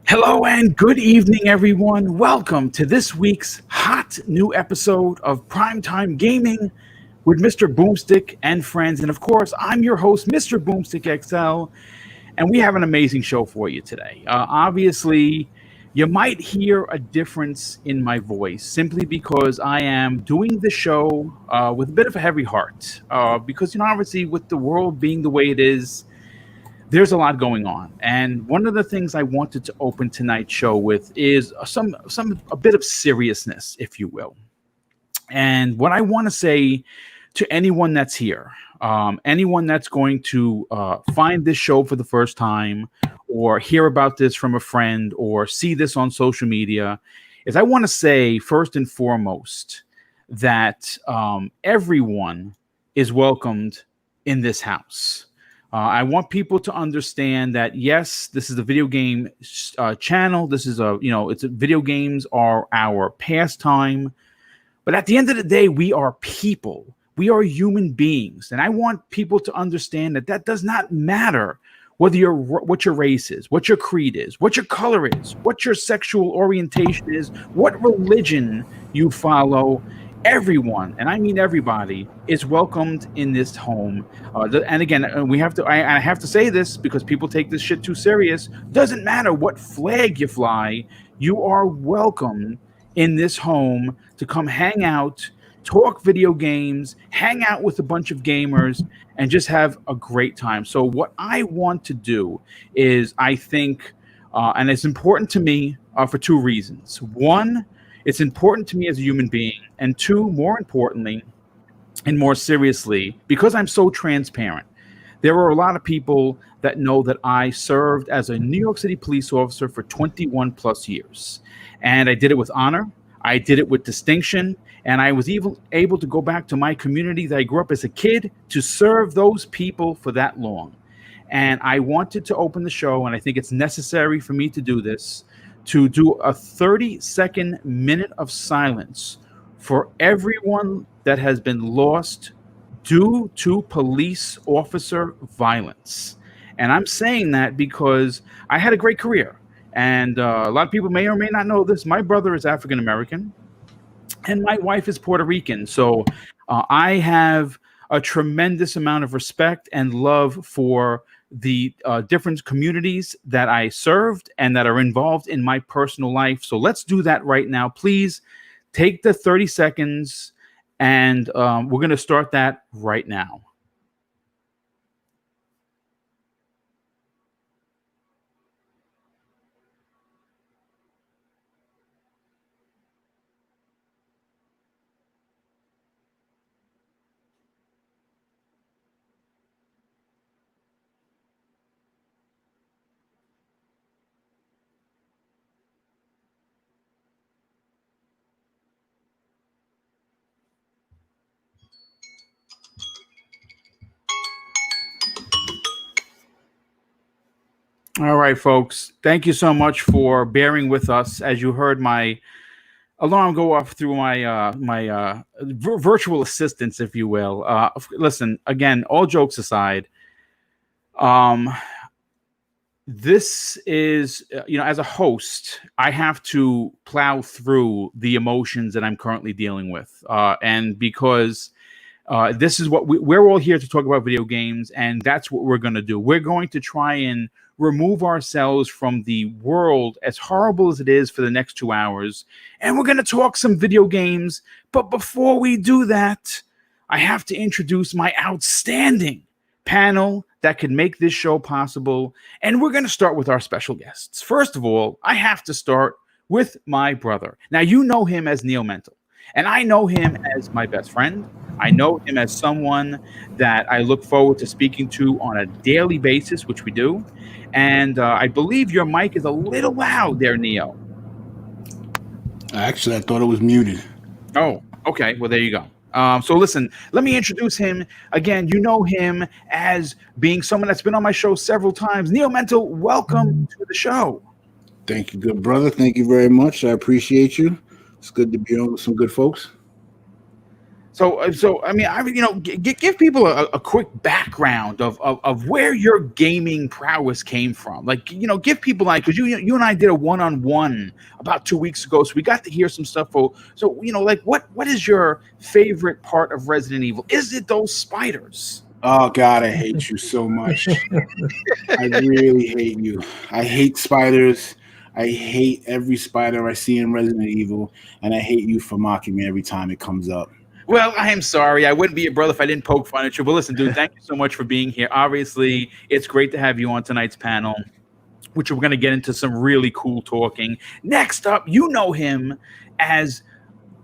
Hello and good evening, everyone. Welcome to this week's hot new episode of Primetime Gaming with Mr. Boomstick and friends. And of course, I'm your host, Mr. Boomstick XL, and we have an amazing show for you today. Obviously, you might hear a difference in my voice simply because I am doing the show with a bit of a heavy heart. Because, obviously, with the world being the way it is, there's a lot going on, and one of the things I wanted to open tonight's show with is a bit of seriousness, if you will. And what I want to say to anyone that's here, anyone that's going to find this show for the first time, or hear about this from a friend, or see this on social media, is I want to say first and foremost that everyone is welcomed in this house. I want people to understand that, yes, this is a video game channel. This is video games are our pastime. But at the end of the day, we are people. We are human beings. And I want people to understand that does not matter what your race is, what your creed is, what your color is, what your sexual orientation is, what religion you follow. Everyone, and I mean everybody, is welcomed in this home. And again, I have to say this because people take this shit too serious. Doesn't matter what flag you fly, you are welcome in this home to come hang out, talk video games, hang out with a bunch of gamers, and just have a great time. So what I want to do is, I think, and it's important to me for two reasons. One, it's important to me as a human being. And two, more importantly, and more seriously, because I'm so transparent, there are a lot of people that know that I served as a New York City police officer for 21 plus years. And I did it with honor. I did it with distinction. And I was even able to go back to my community that I grew up as a kid to serve those people for that long. And I wanted to open the show, and I think it's necessary for me to do this, to do a 30-second minute of silence for everyone that has been lost due to police officer violence. And I'm saying that because I had a great career. And a lot of people may or may not know this. My brother is African American, and my wife is Puerto Rican. So I have a tremendous amount of respect and love for the different communities that I served and that are involved in my personal life. So let's do that right now. Please take the 30 seconds, and we're going to start that right now. All right, folks. Thank you so much for bearing with us. As you heard my alarm go off through my virtual assistants, if you will. Listen, again, all jokes aside, this is, as a host, I have to plow through the emotions that I'm currently dealing with. And because this is what we're all here to talk about video games, and that's what we're going to do. We're going to try and remove ourselves from the world, as horrible as it is, for the next 2 hours. And we're going to talk some video games. But before we do that, I have to introduce my outstanding panel that could make this show possible. And we're going to start with our special guests. First of all, I have to start with my brother. Now, you know him as Neil Mental, and I know him as my best friend. I know him as someone that I look forward to speaking to on a daily basis, which we do. And I believe your mic is a little loud there, Neo. Actually, I thought it was muted. Oh, okay. Well, there you go. So listen, let me introduce him. Again, you know him as being someone that's been on my show several times. Neil Mental, welcome to the show. Thank you, good brother. Thank you very much. I appreciate you. It's good to be on with some good folks. So I mean, give people a quick background of where your gaming prowess came from. Like, give people because you and I did a one-on-one about 2 weeks ago, so we got to hear some stuff. So like what is your favorite part of Resident Evil? Is it those spiders? Oh God, I hate you so much. I really hate you. I hate spiders. I hate every spider I see in Resident Evil, and I hate you for mocking me every time it comes up. Well, I am sorry. I wouldn't be your brother if I didn't poke fun at you. But listen, dude, thank you so much for being here. Obviously, it's great to have you on tonight's panel, which we're going to get into some really cool talking. Next up, you know him as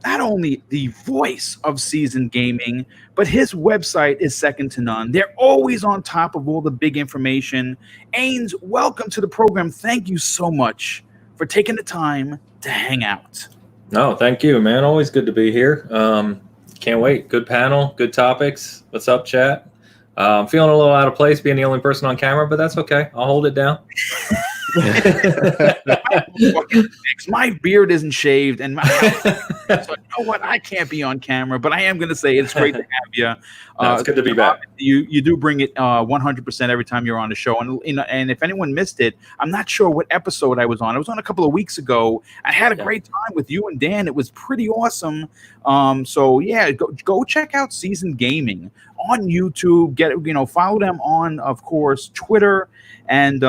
not only the voice of Seasoned Gaming, but his website is second to none. They're always on top of all the big information. Ains, welcome to the program. Thank you so much for taking the time to hang out. No, thank you, man. Always good to be here. Can't wait. Good panel, good topics. What's up, chat? I'm feeling a little out of place being the only person on camera, but that's okay. I'll hold it down. My beard isn't shaved, and so you know what? I can't be on camera, but I am going to say it's great to have you. No, it's good to be back. You do bring it 100% every time you're on the show, and if anyone missed it, I'm not sure what episode I was on. I was on a couple of weeks ago. I had a great time with you and Dan. It was pretty awesome. So yeah, go check out Seasoned Gaming on YouTube. Follow them on, of course, Twitter. And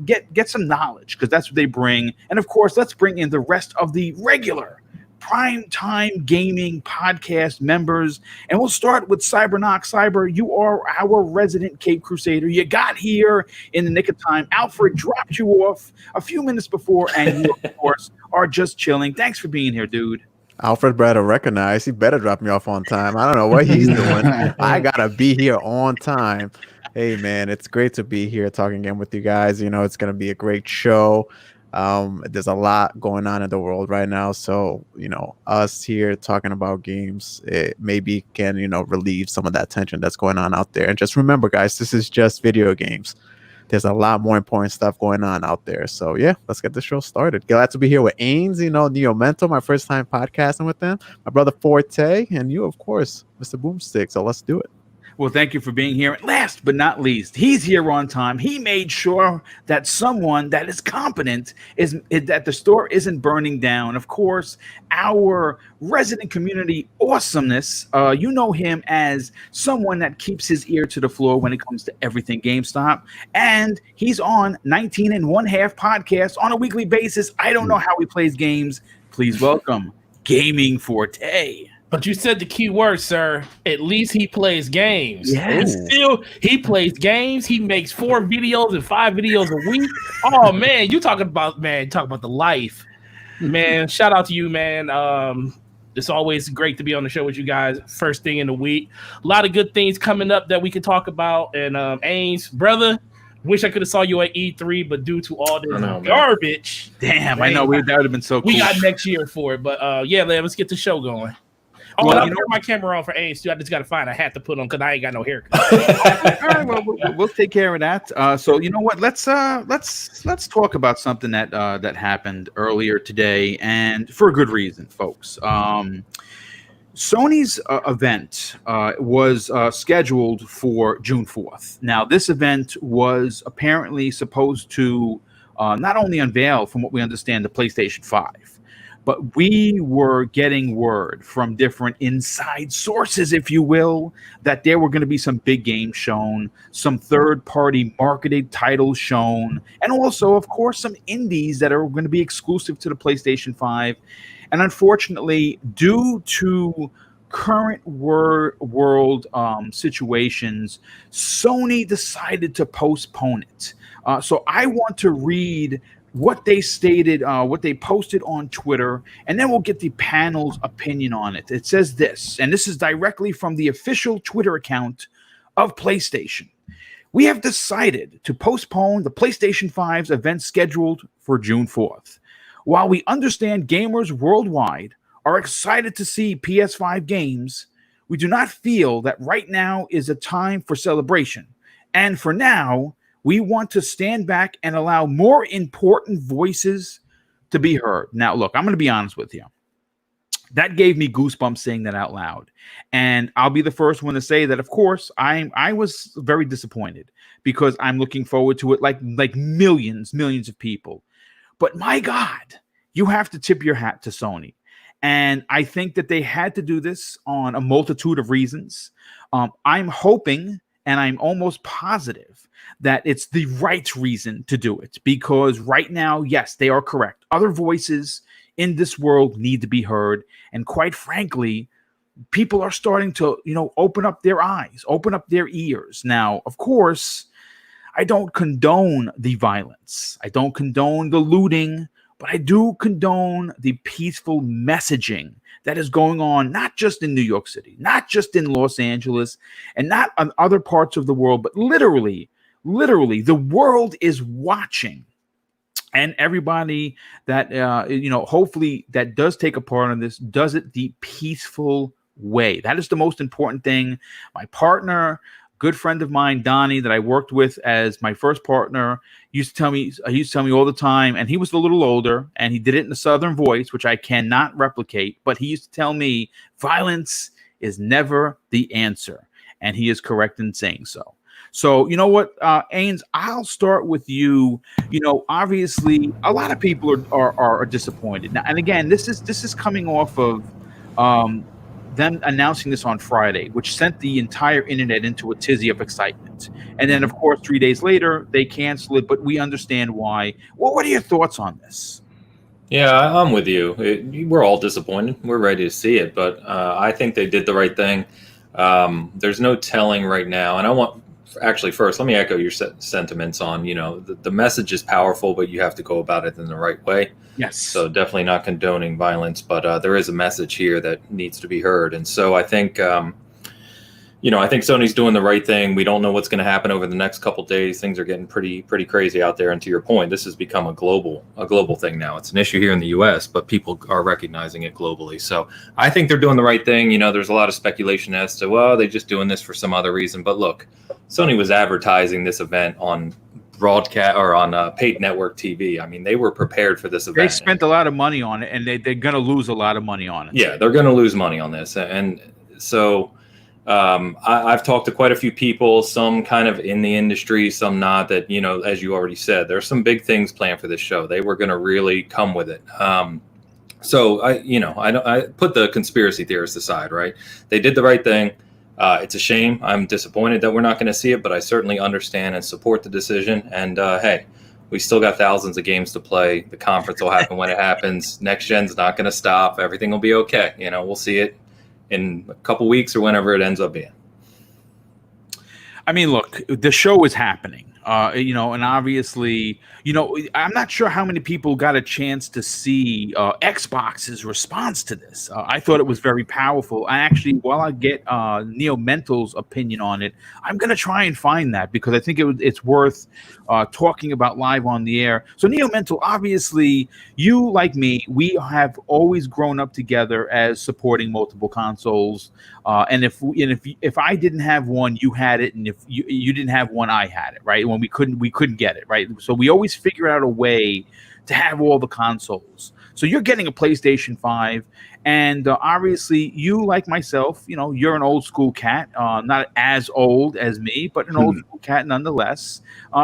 get some knowledge, because that's what they bring. And of course, let's bring in the rest of the regular Primetime Gaming podcast members, and we'll start with Cyberknock. Cyber, you are our resident Cape Crusader. You got here in the nick of time. Alfred dropped you off a few minutes before, and you of course are just chilling. Thanks for being here, dude. Alfred better recognize. He better drop me off on time. I don't know what he's doing. I gotta be here on time. Hey man, it's great to be here talking again with you guys. It's gonna be a great show. There's a lot going on in the world right now, so us here talking about games, it maybe can relieve some of that tension that's going on out there. And just remember, guys, this is just video games. There's a lot more important stuff going on out there. So yeah, let's get the show started. Glad to be here with Ains, Neo Mental, my first time podcasting with them, my brother Forte, and you, of course, Mr. Boomstick. So let's do it. Well, thank you for being here. And last but not least, he's here on time. He made sure that someone that is competent that the store isn't burning down. Of course, our resident community awesomeness. You know him as someone that keeps his ear to the floor when it comes to everything GameStop. And he's on 19 1/2 podcasts on a weekly basis. I don't know how he plays games. Please welcome Gaming Forte. But you said the key word, sir. At least he plays games. Yes. He plays games. He makes 4 videos and 5 videos a week. Oh man, you talking about the life. Man, shout out to you, man. It's always great to be on the show with you guys. First thing in the week. A lot of good things coming up that we can talk about. And Ains, brother, wish I could have saw you at E3, but due to all this garbage. Damn, man, I know that would have been so cool. We got next year for it. But yeah, let's get the show going. Oh, well, I'll turn my camera on for Ains too. I just got to find a hat to put on because I ain't got no haircut. All right, well, we'll take care of that. So you know what? Let's talk about something that happened earlier today, and for a good reason, folks. Sony's event was scheduled for June 4th. Now, this event was apparently supposed to not only unveil, from what we understand, the PlayStation 5. But we were getting word from different inside sources, if you will, that there were going to be some big games shown, some third-party marketed titles shown, and also, of course, some indies that are going to be exclusive to the PlayStation 5. And unfortunately, due to current world situations, Sony decided to postpone it. So I want to read what they stated, what they posted on Twitter, and then we'll get the panel's opinion on it. It says this, and this is directly from the official Twitter account of PlayStation. We have decided to postpone the PlayStation 5's event scheduled for June 4th. While we understand gamers worldwide are excited to see PS5 games, we do not feel that right now is a time for celebration. And for now, We want to stand back and allow more important voices to be heard. Now, look, I'm going to be honest with you. That gave me goosebumps saying that out loud. And I'll be the first one to say that, of course, I was very disappointed because I'm looking forward to it like millions of people. But my God, you have to tip your hat to Sony. And I think that they had to do this on a multitude of reasons. I'm hoping and I'm almost positive that it's the right reason to do it, because right now, yes, they are correct. Other voices in this world need to be heard. And quite frankly, people are starting to, open up their eyes, open up their ears. Now, of course, I don't condone the violence. I don't condone the looting, but I do condone the peaceful messaging that is going on, not just in New York City, not just in Los Angeles, and not on other parts of the world, but literally, the world is watching. And everybody that, hopefully that does take a part in this, does it the peaceful way. That is the most important thing. My partner, good friend of mine, Donnie, that I worked with as my first partner, used to tell me all the time, and he was a little older, and he did it in a Southern voice, which I cannot replicate, but he used to tell me, violence is never the answer. And he is correct in saying so. So, you know what, Ains, I'll start with you. Obviously, a lot of people are disappointed. Now, and again, this is coming off of them announcing this on Friday, which sent the entire internet into a tizzy of excitement. And then, of course, 3 days later, they cancel it, but we understand why. Well, what are your thoughts on this? Yeah, I'm with you. We're all disappointed. We're ready to see it, but I think they did the right thing. There's no telling right now. And actually, first, let me echo your sentiments on, the message is powerful, but you have to go about it in the right way. Yes. So definitely not condoning violence, but there is a message here that needs to be heard. And so I think, I think Sony's doing the right thing. We don't know what's going to happen over the next couple of days. Things are getting pretty crazy out there. And to your point, this has become a global thing now. It's an issue here in the U.S., but people are recognizing it globally. So I think they're doing the right thing. There's a lot of speculation as to, well, they're just doing this for some other reason. But look, Sony was advertising this event on broadcast or on paid network TV. I mean, they were prepared for this event. They spent a lot of money on it, and they're going to lose a lot of money on it. Yeah, they're going to lose money on this. And so I've talked to quite a few people, some kind of in the industry, some not, that, as you already said, there's some big things planned for this show. They were going to really come with it. So I put the conspiracy theorists aside, right? They did the right thing. It's a shame. I'm disappointed that we're not going to see it, but I certainly understand and support the decision. And hey, we still got thousands of games to play. The conference will happen when it happens. Next gen's not going to stop. Everything will be okay. We'll see it in a couple weeks or whenever it ends up being. I mean, look, the show is happening. And obviously, I'm not sure how many people got a chance to see Xbox's response to this. I thought it was very powerful. While I get Neo Mental's opinion on it, I'm going to try and find that because I think it's worth talking about live on the air. So Neo Mental, obviously, you like me, we have always grown up together as supporting multiple consoles. And if I didn't have one, you had it, and if you didn't have one, I had it, right? When we couldn't get it, right? So we always figure out a way to have all the consoles. So you're getting a PlayStation 5, and obviously you, like myself, you're an old school cat, not as old as me, but an old school cat nonetheless.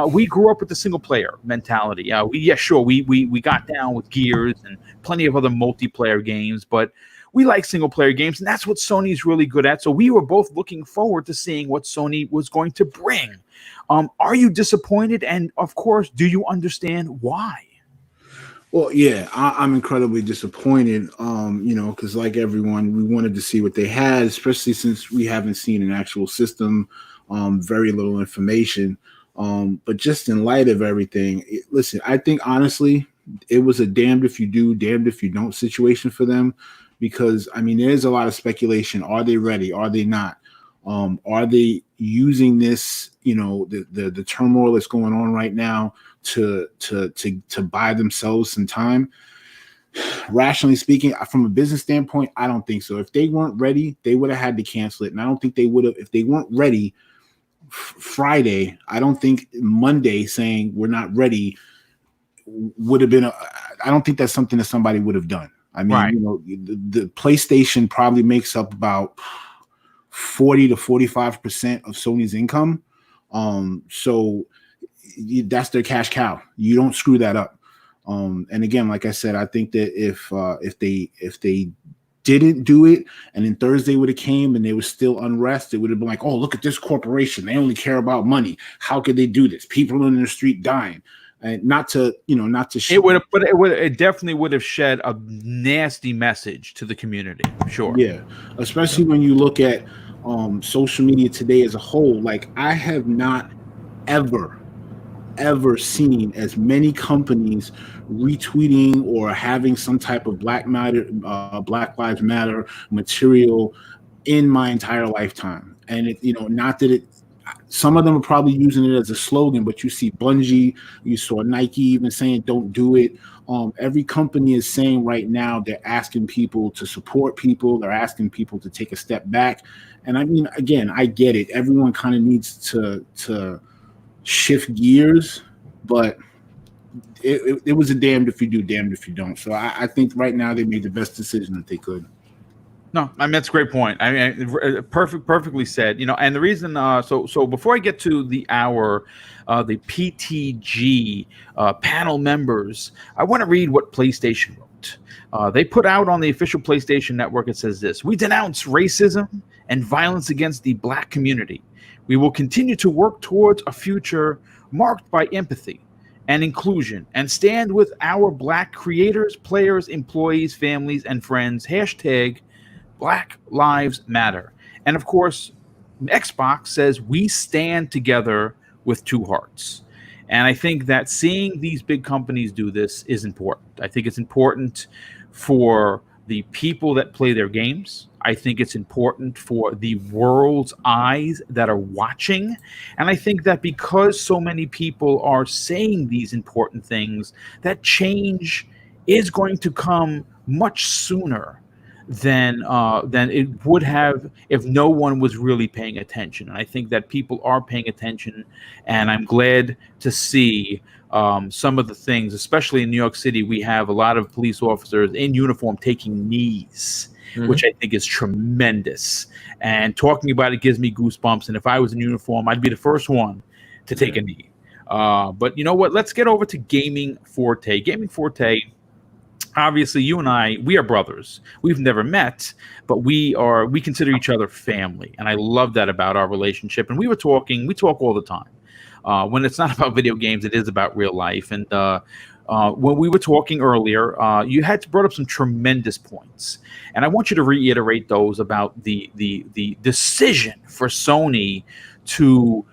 We grew up with the single player mentality. We got down with Gears and plenty of other multiplayer games, but we like single player games, and that's what Sony's really good at. So we were both looking forward to seeing what Sony was going to bring. Are you disappointed? And of course, do you understand why? Well, yeah, I'm incredibly disappointed, because like everyone, we wanted to see what they had, especially since we haven't seen an actual system, very little information. But just in light of everything, listen, I think honestly, it was a damned if you do, damned if you don't situation for them. Because, there's a lot of speculation. Are they ready? Are they not? Are they using this, the turmoil that's going on right now to buy themselves some time? Rationally speaking, from a business standpoint, I don't think so. If they weren't ready, they would have had to cancel it. And I don't think they would have, if they weren't ready, Friday, I don't think Monday saying we're not ready would have been. I don't think that's something that somebody would have done. I mean, Right. you know, the PlayStation probably makes up about 40 to 45% of Sony's income. So that's their cash cow. You don't screw that up. And again, like I said, I think that if they didn't do it, and then Thursday would have came and there was still unrest, it would have been like, oh, look at this corporation. They only care about money. How could they do this? People in the street dying. And not to. It definitely would have shed a nasty message to the community. Sure. Yeah, especially when you look at social media today as a whole. Like, I have not ever seen as many companies retweeting or having some type of Black Lives Matter material in my entire lifetime. And it, you know, not that it. Some of them are probably using it as a slogan, but you see Bungie, you saw Nike even saying, "Don't do it." Every company is saying right now they're asking people to support people. They're asking people to take a step back. And I mean, again, I get it. Everyone kind of needs to shift gears, but it was a damned if you do, damned if you don't. So I think right now they made the best decision that they could. No, I mean, that's a great point. I mean, perfectly said. You know, and the reason, so before I get to the PTG panel members, I want to read what PlayStation wrote. They put out on the official PlayStation Network. It says this: "We denounce racism and violence against the Black community. We will continue to work towards a future marked by empathy and inclusion, and stand with our Black creators, players, employees, families, and friends. Hashtag Black Lives Matter." And of course, Xbox says we stand together with two hearts. And I think that seeing these big companies do this is important. I think it's important for the people that play their games. I think it's important for the world's eyes that are watching. And I think that because so many people are saying these important things, that change is going to come much sooner than it would have if no one was really paying attention. And I think that people are paying attention, and I'm glad to see some of the things, especially in New York City. We have a lot of police officers in uniform taking knees, which I think is tremendous. And talking about it gives me goosebumps. And if I was in uniform, I'd be the first one to take a knee. But you know what? Let's get over to Gaming Forte. Gaming Forte, obviously, you and I, we are brothers. We've never met, but we consider each other family. And I love that about our relationship. And we talk all the time. When it's not about video games, it is about real life. And when we were talking earlier, you had brought up some tremendous points. And I want you to reiterate those about the decision for Sony to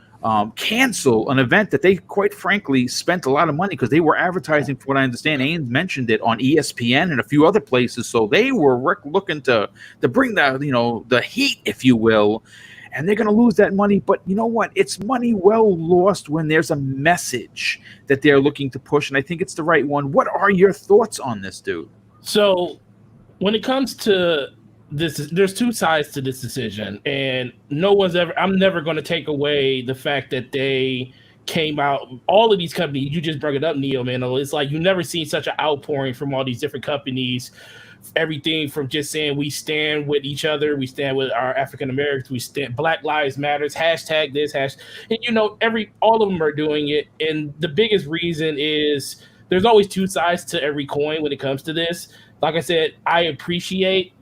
cancel an event that they, quite frankly, spent a lot of money, because they were advertising, for what I understand, Ains mentioned it on ESPN and a few other places. So they were looking to bring the heat, if you will, and they're going to lose that money. But you know what? It's money well lost when there's a message that they're looking to push, and I think it's the right one. What are your thoughts on this, dude? So when it comes to this, there's two sides to this decision, and I'm never going to take away the fact that they came out, all of these companies, you just brought it up, Neo, man. It's like you've never seen such an outpouring from all these different companies. Everything from just saying we stand with each other, we stand with our African Americans, we stand Black Lives Matters, hashtag this, and all of them are doing it. And the biggest reason is there's always two sides to every coin when it comes to this. Like I said, I appreciate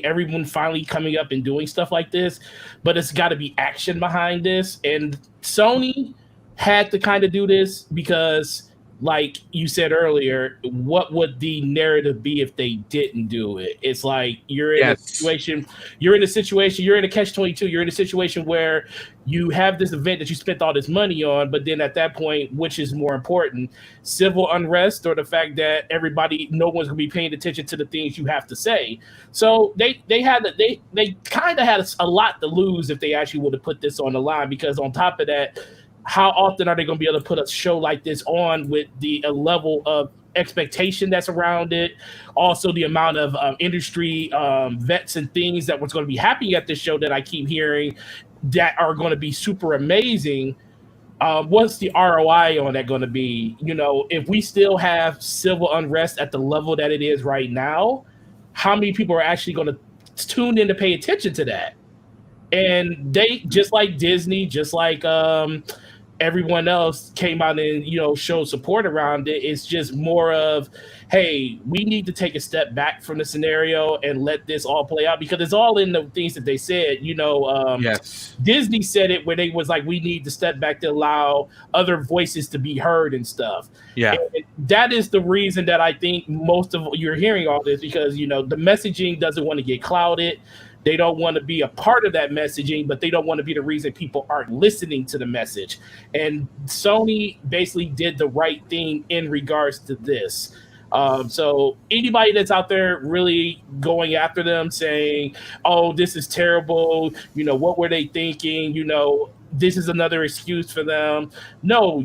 everyone finally coming up and doing stuff like this, but it's got to be action behind this. And Sony had to kind of do this because, like you said earlier, what would the narrative be if they didn't do it? It's like you're in a situation, you're in a catch-22, you're in a situation where you have this event that you spent all this money on, but then at that point, which is more important, civil unrest or the fact that no one's gonna be paying attention to the things you have to say? So they kind of had a lot to lose if they actually would have put this on the line, because on top of that, how often are they going to be able to put a show like this on with the level of expectation that's around it? Also, the amount of industry vets and things that was going to be happening at this show that I keep hearing that are going to be super amazing, what's the ROI on that going to be? You know, if we still have civil unrest at the level that it is right now, how many people are actually going to tune in to pay attention to that? And they, just like Disney, just like everyone else came out and, you know, showed support around it. It's just more of, hey, we need to take a step back from the scenario and let this all play out, because it's all in the things that they said. You know, Yes. Disney said it where they was like, we need to step back to allow other voices to be heard and stuff. Yeah. And that is the reason that I think most of you're hearing all this, because, you know, the messaging doesn't want to get clouded. They don't want to be a part of that messaging, but they don't want to be the reason people aren't listening to the message. And Sony basically did the right thing in regards to this. So anybody that's out there really going after them saying, oh, this is terrible, you know, what were they thinking? You know, this is another excuse for them. No,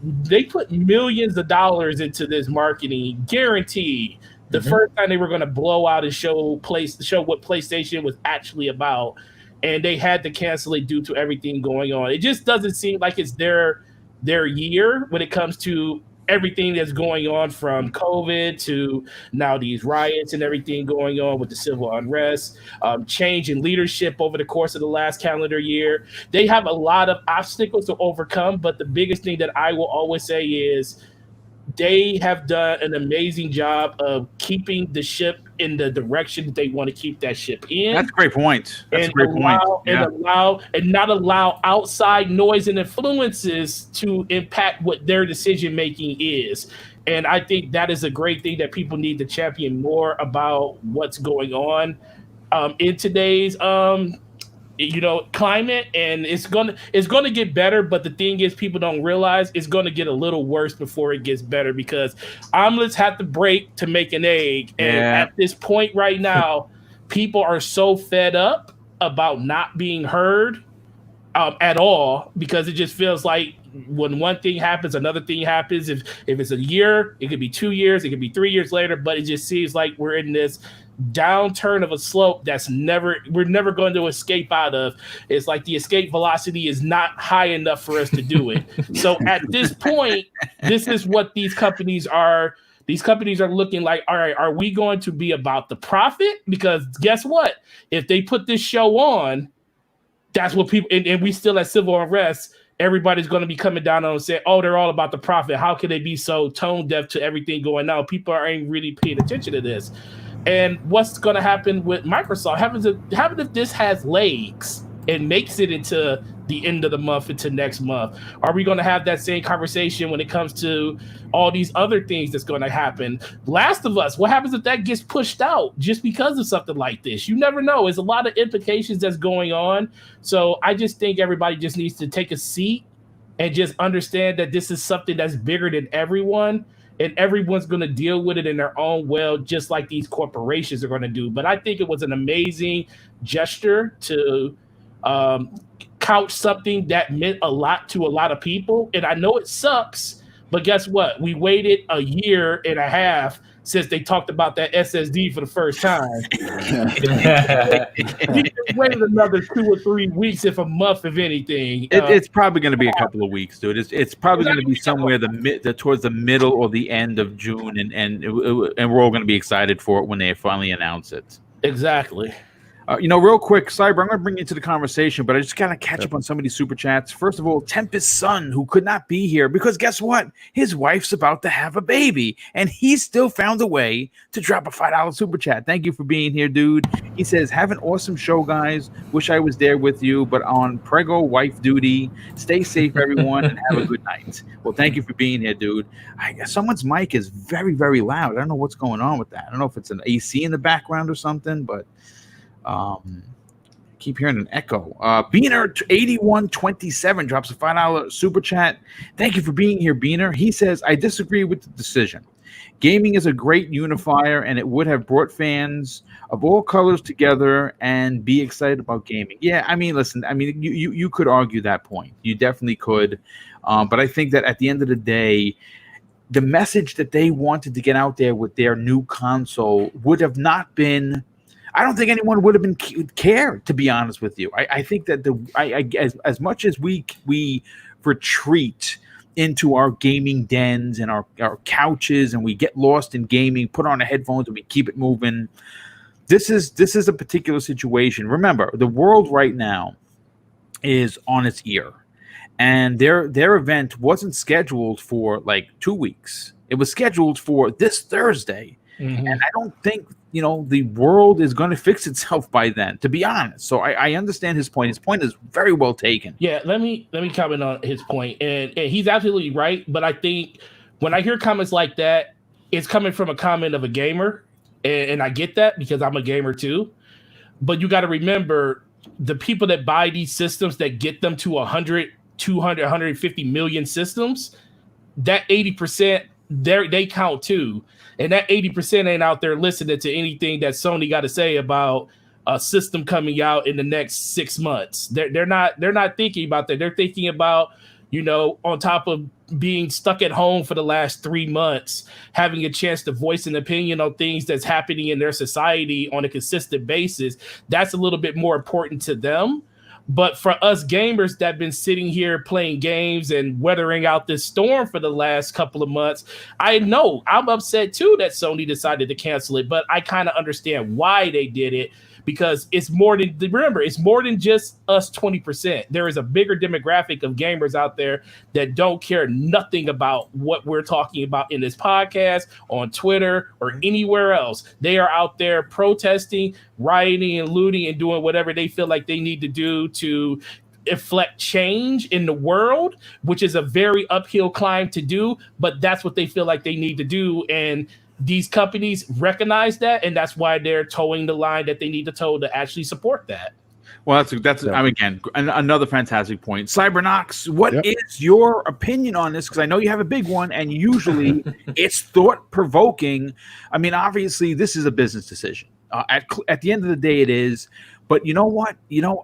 they put millions of dollars into this marketing, guaranteed. The first time they were going to blow out and show what PlayStation was actually about, and they had to cancel it due to everything going on. It just doesn't seem like it's their year when it comes to everything that's going on, from COVID to now these riots and everything going on with the civil unrest, change in leadership over the course of the last calendar year. They have a lot of obstacles to overcome, but the biggest thing that I will always say is, they have done an amazing job of keeping the ship in the direction that they want to keep that ship in. That's a great point. And not allow outside noise and influences to impact what their decision making is. And I think that is a great thing that people need to champion more about what's going on in today's climate. And it's gonna get better, but the thing is, people don't realize it's gonna get a little worse before it gets better, because omelets have to break to make an egg. And at this point right now, people are so fed up about not being heard at all, because it just feels like when one thing happens, another thing happens. If it's a year, it could be 2 years, it could be 3 years later, but it just seems like we're in this downturn of a slope we're never going to escape out of. It's like the escape velocity is not high enough for us to do it. So at this point, this is what these companies are looking like. All right, are we going to be about the profit? Because guess what? If they put this show on, that's what people, and we still at civil unrest, everybody's going to be coming down on and say, oh, they're all about the profit. How can they be so tone deaf to everything going on? People aren't really paying attention to this. And what's going to happen with Microsoft? Happens if this has legs and makes it into the end of the month, into next month? Are we going to have that same conversation when it comes to all these other things that's going to happen? Last of Us, what happens if that gets pushed out just because of something like this? You never know. There's a lot of implications that's going on. So I just think everybody just needs to take a seat and just understand that this is something that's bigger than everyone. And everyone's going to deal with it in their own way, just like these corporations are going to do. But I think it was an amazing gesture to couch something that meant a lot to a lot of people. And I know it sucks, but guess what? We waited a year and a half since they talked about that SSD for the first time. You can wait another 2 or 3 weeks, if a month, if anything. It's probably going to be a couple of weeks, dude. It's probably going to be somewhere towards the middle or the end of June, and we're all going to be excited for it when they finally announce it. Exactly. Real quick, Cyber, I'm going to bring you into the conversation, but I just got to catch up on some of these super chats. First of all, Tempest's son, who could not be here because guess what? His wife's about to have a baby, and he still found a way to drop a $5 super chat. Thank you for being here, dude. He says, have an awesome show, guys. Wish I was there with you, but on prego wife duty. Stay safe, everyone, and have a good night. Well, thank you for being here, dude. Someone's mic is very, very loud. I don't know what's going on with that. I don't know if it's an AC in the background or something, but keep hearing an echo. Beaner 8127 drops a $5 super chat. Thank you for being here, Beaner. He says, I disagree with the decision. Gaming is a great unifier, and it would have brought fans of all colors together and be excited about gaming. Yeah, I mean, listen, you could argue that point. You definitely could. But I think that at the end of the day, the message that they wanted to get out there with their new console would have not been I don't think anyone would have been cared, to be honest with you. I think that as much as we retreat into our gaming dens and our couches, and we get lost in gaming, put on the headphones and we keep it moving. This is a particular situation. Remember, the world right now is on its ear, and their event wasn't scheduled for like 2 weeks. It was scheduled for this Thursday. And I don't think, the world is going to fix itself by then, to be honest. So I understand his point. His point is very well taken. Yeah, let me comment on his point. And he's absolutely right. But I think when I hear comments like that, it's coming from a comment of a gamer. And I get that because I'm a gamer too. But you got to remember, the people that buy these systems that get them to 100, 200, 150 million systems, that 80%, they count too. And that 80% ain't out there listening to anything that Sony got to say about a system coming out in the next 6 months. They're not thinking about that. They're thinking about, on top of being stuck at home for the last 3 months, having a chance to voice an opinion on things that's happening in their society on a consistent basis. That's a little bit more important to them. But for us gamers that have been sitting here playing games and weathering out this storm for the last couple of months, I know I'm upset too that Sony decided to cancel it, but I kind of understand why they did it, because it's more than just us 20%. There is a bigger demographic of gamers out there that don't care nothing about what we're talking about in this podcast, on Twitter, or anywhere else. They are out there protesting, rioting, and looting, and doing whatever they feel like they need to do to effect change in the world, which is a very uphill climb to do, but that's what they feel like they need to do. And these companies recognize that, and that's why they're towing the line that they need to tow to actually support that. Well, that's again another fantastic point. Cybernox, what is your opinion on this? Because I know you have a big one, and usually it's thought provoking. I mean, obviously, this is a business decision. At the end of the day, it is. But you know what?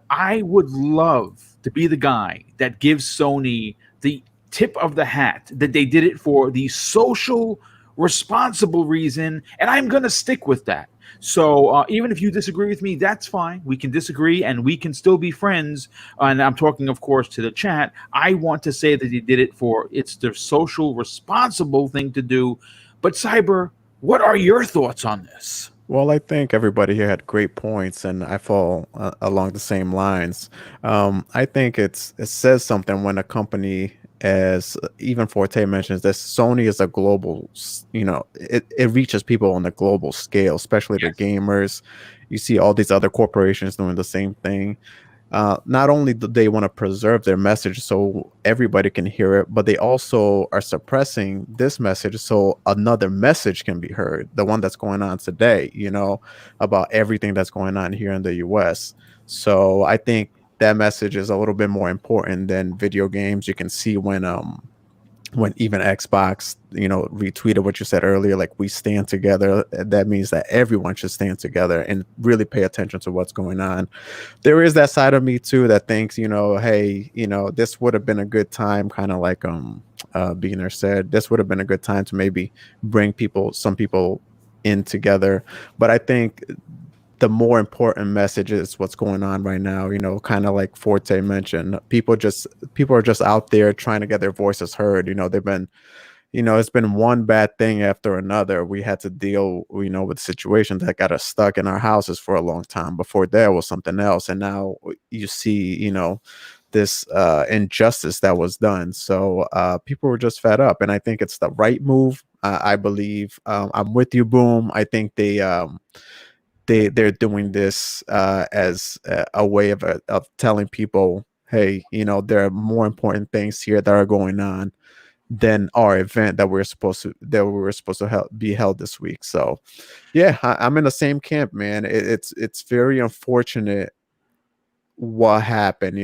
I would love to be the guy that gives Sony the tip of the hat that they did it for the social responsible reason, and I'm going to stick with that. So even if you disagree with me, that's fine. We can disagree and we can still be friends. And I'm talking, of course, to the chat. I want to say that he did it for it's the social responsible thing to do. But Cyber, what are your thoughts on this? Well, I think everybody here had great points, and I fall along the same lines. I think it says something when a company, as even Forte mentions, that Sony is a global, it reaches people on a global scale, especially the gamers. You see all these other corporations doing the same thing. Not only do they want to preserve their message so everybody can hear it, but they also are suppressing this message so another message can be heard, the one that's going on today, about everything that's going on here in the US. So I think that message is a little bit more important than video games. You can see when even Xbox, retweeted what you said earlier, like we stand together. That means that everyone should stand together and really pay attention to what's going on. There is that side of me too that thinks, hey, this would have been a good time, kind of like Beaner said, this would have been a good time to maybe bring some people in together. But I think the more important message is what's going on right now, kind of like Forte mentioned. People are just out there trying to get their voices heard. They've been, it's been one bad thing after another. We had to deal, with situations that got us stuck in our houses for a long time. Before there was something else. And now you see, this injustice that was done. So people were just fed up. And I think it's the right move. I believe I'm with you, Boom. I think they're doing this as a way of telling people, hey, there are more important things here that are going on than our event that we were supposed to be held this week. So yeah, I'm in the same camp, man. It's very unfortunate what happened.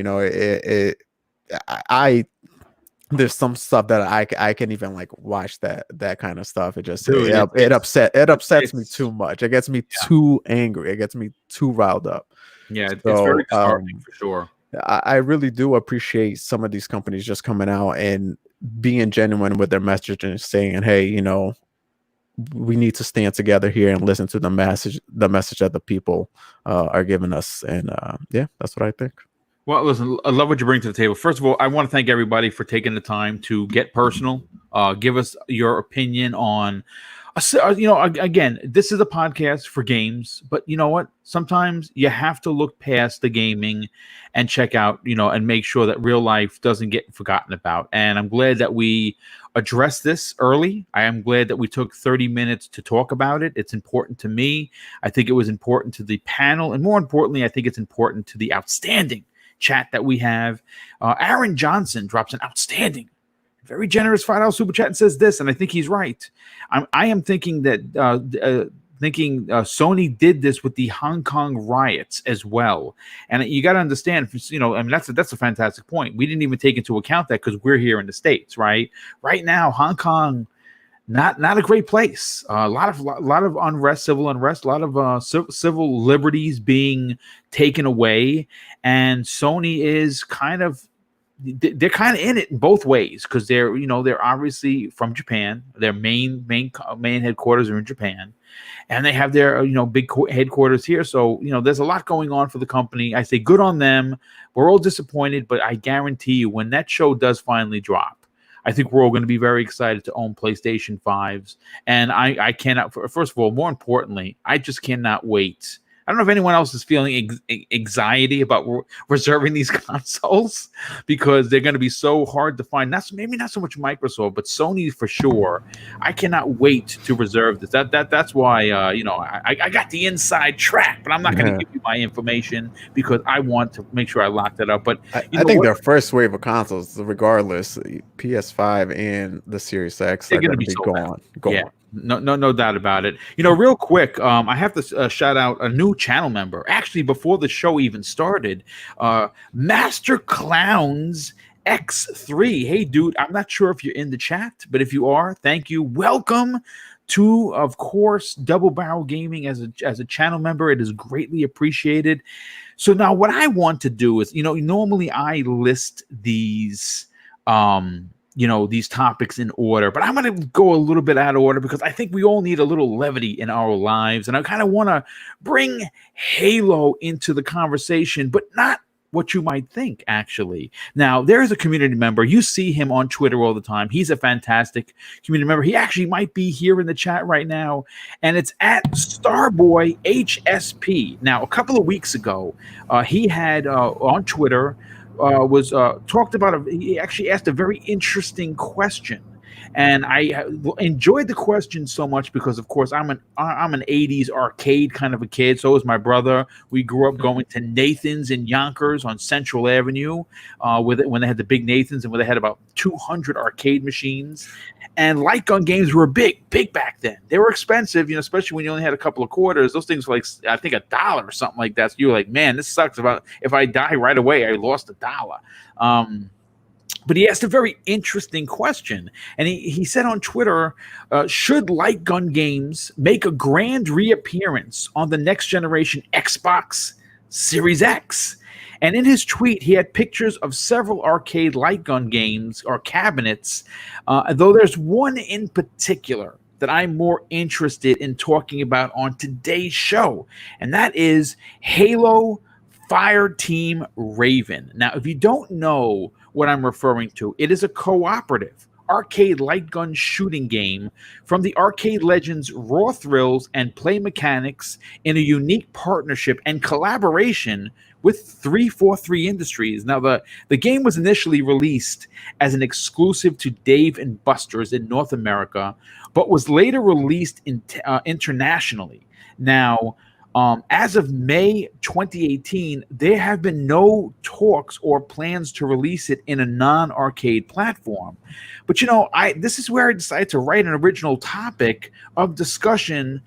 There's some stuff that I can even like watch that kind of stuff. It just it upsets me too much. It gets me too angry. It gets me too riled up. Yeah, it's very disheartening for sure. I really do appreciate some of these companies just coming out and being genuine with their message and saying, hey, we need to stand together here and listen to the message that the people are giving us. And yeah, that's what I think. Well, listen, I love what you bring to the table. First of all, I want to thank everybody for taking the time to get personal, give us your opinion on, again, this is a podcast for games, but you know what? Sometimes you have to look past the gaming and check out, and make sure that real life doesn't get forgotten about. And I'm glad that we addressed this early. I am glad that we took 30 minutes to talk about it. It's important to me. I think it was important to the panel. And more importantly, I think it's important to the outstanding chat that we have. Aaron Johnson drops an outstanding, very generous $5 super chat and says this, and I think he's right. I am thinking that Sony did this with the Hong Kong riots as well, and you got to understand, I mean that's a fantastic point. We didn't even take into account that because we're here in the States, right? Right now, Hong Kong, not a great place. A lot of unrest, civil unrest, a lot of civil liberties being taken away, and Sony is they're kind of in it in both ways because they're obviously from Japan. Their main headquarters are in Japan, and they have their big headquarters here. So there's a lot going on for the company. I say good on them. We're all disappointed, but I guarantee you when that show does finally drop, I think we're all going to be very excited to own PlayStation 5s. And I cannot, first of all, more importantly, I just cannot wait. I don't know if anyone else is feeling anxiety about reserving these consoles because they're going to be so hard to find. Maybe not so much Microsoft, but Sony for sure. I cannot wait to reserve this. That's why I got the inside track, but I'm not going to give you my information because I want to make sure I lock that up. But I think their first wave of consoles, regardless, PS5 and the Series X, they're going to be gone. Yeah. No doubt about it. Real quick, I have to shout out a new channel member. Actually, before the show even started, Master Clowns X3. Hey, dude, I'm not sure if you're in the chat, but if you are, thank you. Welcome to, of course, Double Barrel Gaming as a channel member. It is greatly appreciated. So now what I want to do is, normally I list these these topics in order, but I'm going to go a little bit out of order because I think we all need a little levity in our lives. And I kind of want to bring Halo into the conversation, but not what you might think, actually. Now, there is a community member. You see him on Twitter all the time. He's a fantastic community member. He actually might be here in the chat right now, and it's at Starboy HSP. Now, a couple of weeks ago, he had on Twitter was talked about. He actually asked a very interesting question, and I enjoyed the question so much because, of course, I'm an '80s arcade kind of a kid. So is my brother. We grew up going to Nathan's in Yonkers on Central Avenue, when they had the big Nathan's and when they had about 200 arcade machines. And light gun games were big back then. They were expensive, especially when you only had a couple of quarters. Those things were like, I think, $1 or something like that. So you were like, man, this sucks. If I die right away, I lost $1. But he asked a very interesting question. And he said on Twitter, should light gun games make a grand reappearance on the next generation Xbox Series X? And in his tweet, he had pictures of several arcade light gun games or cabinets, though there's one in particular that I'm more interested in talking about on today's show, and that is Halo Fireteam Raven. Now, if you don't know what I'm referring to, it is a cooperative arcade light gun shooting game from the arcade legends Raw Thrills and Play Mechanics in a unique partnership and collaboration with 343 Industries. Now, the game was initially released as an exclusive to Dave & Buster's in North America, but was later released internationally. Now, as of May 2018, there have been no talks or plans to release it in a non-arcade platform. But this is where I decided to write an original topic of discussion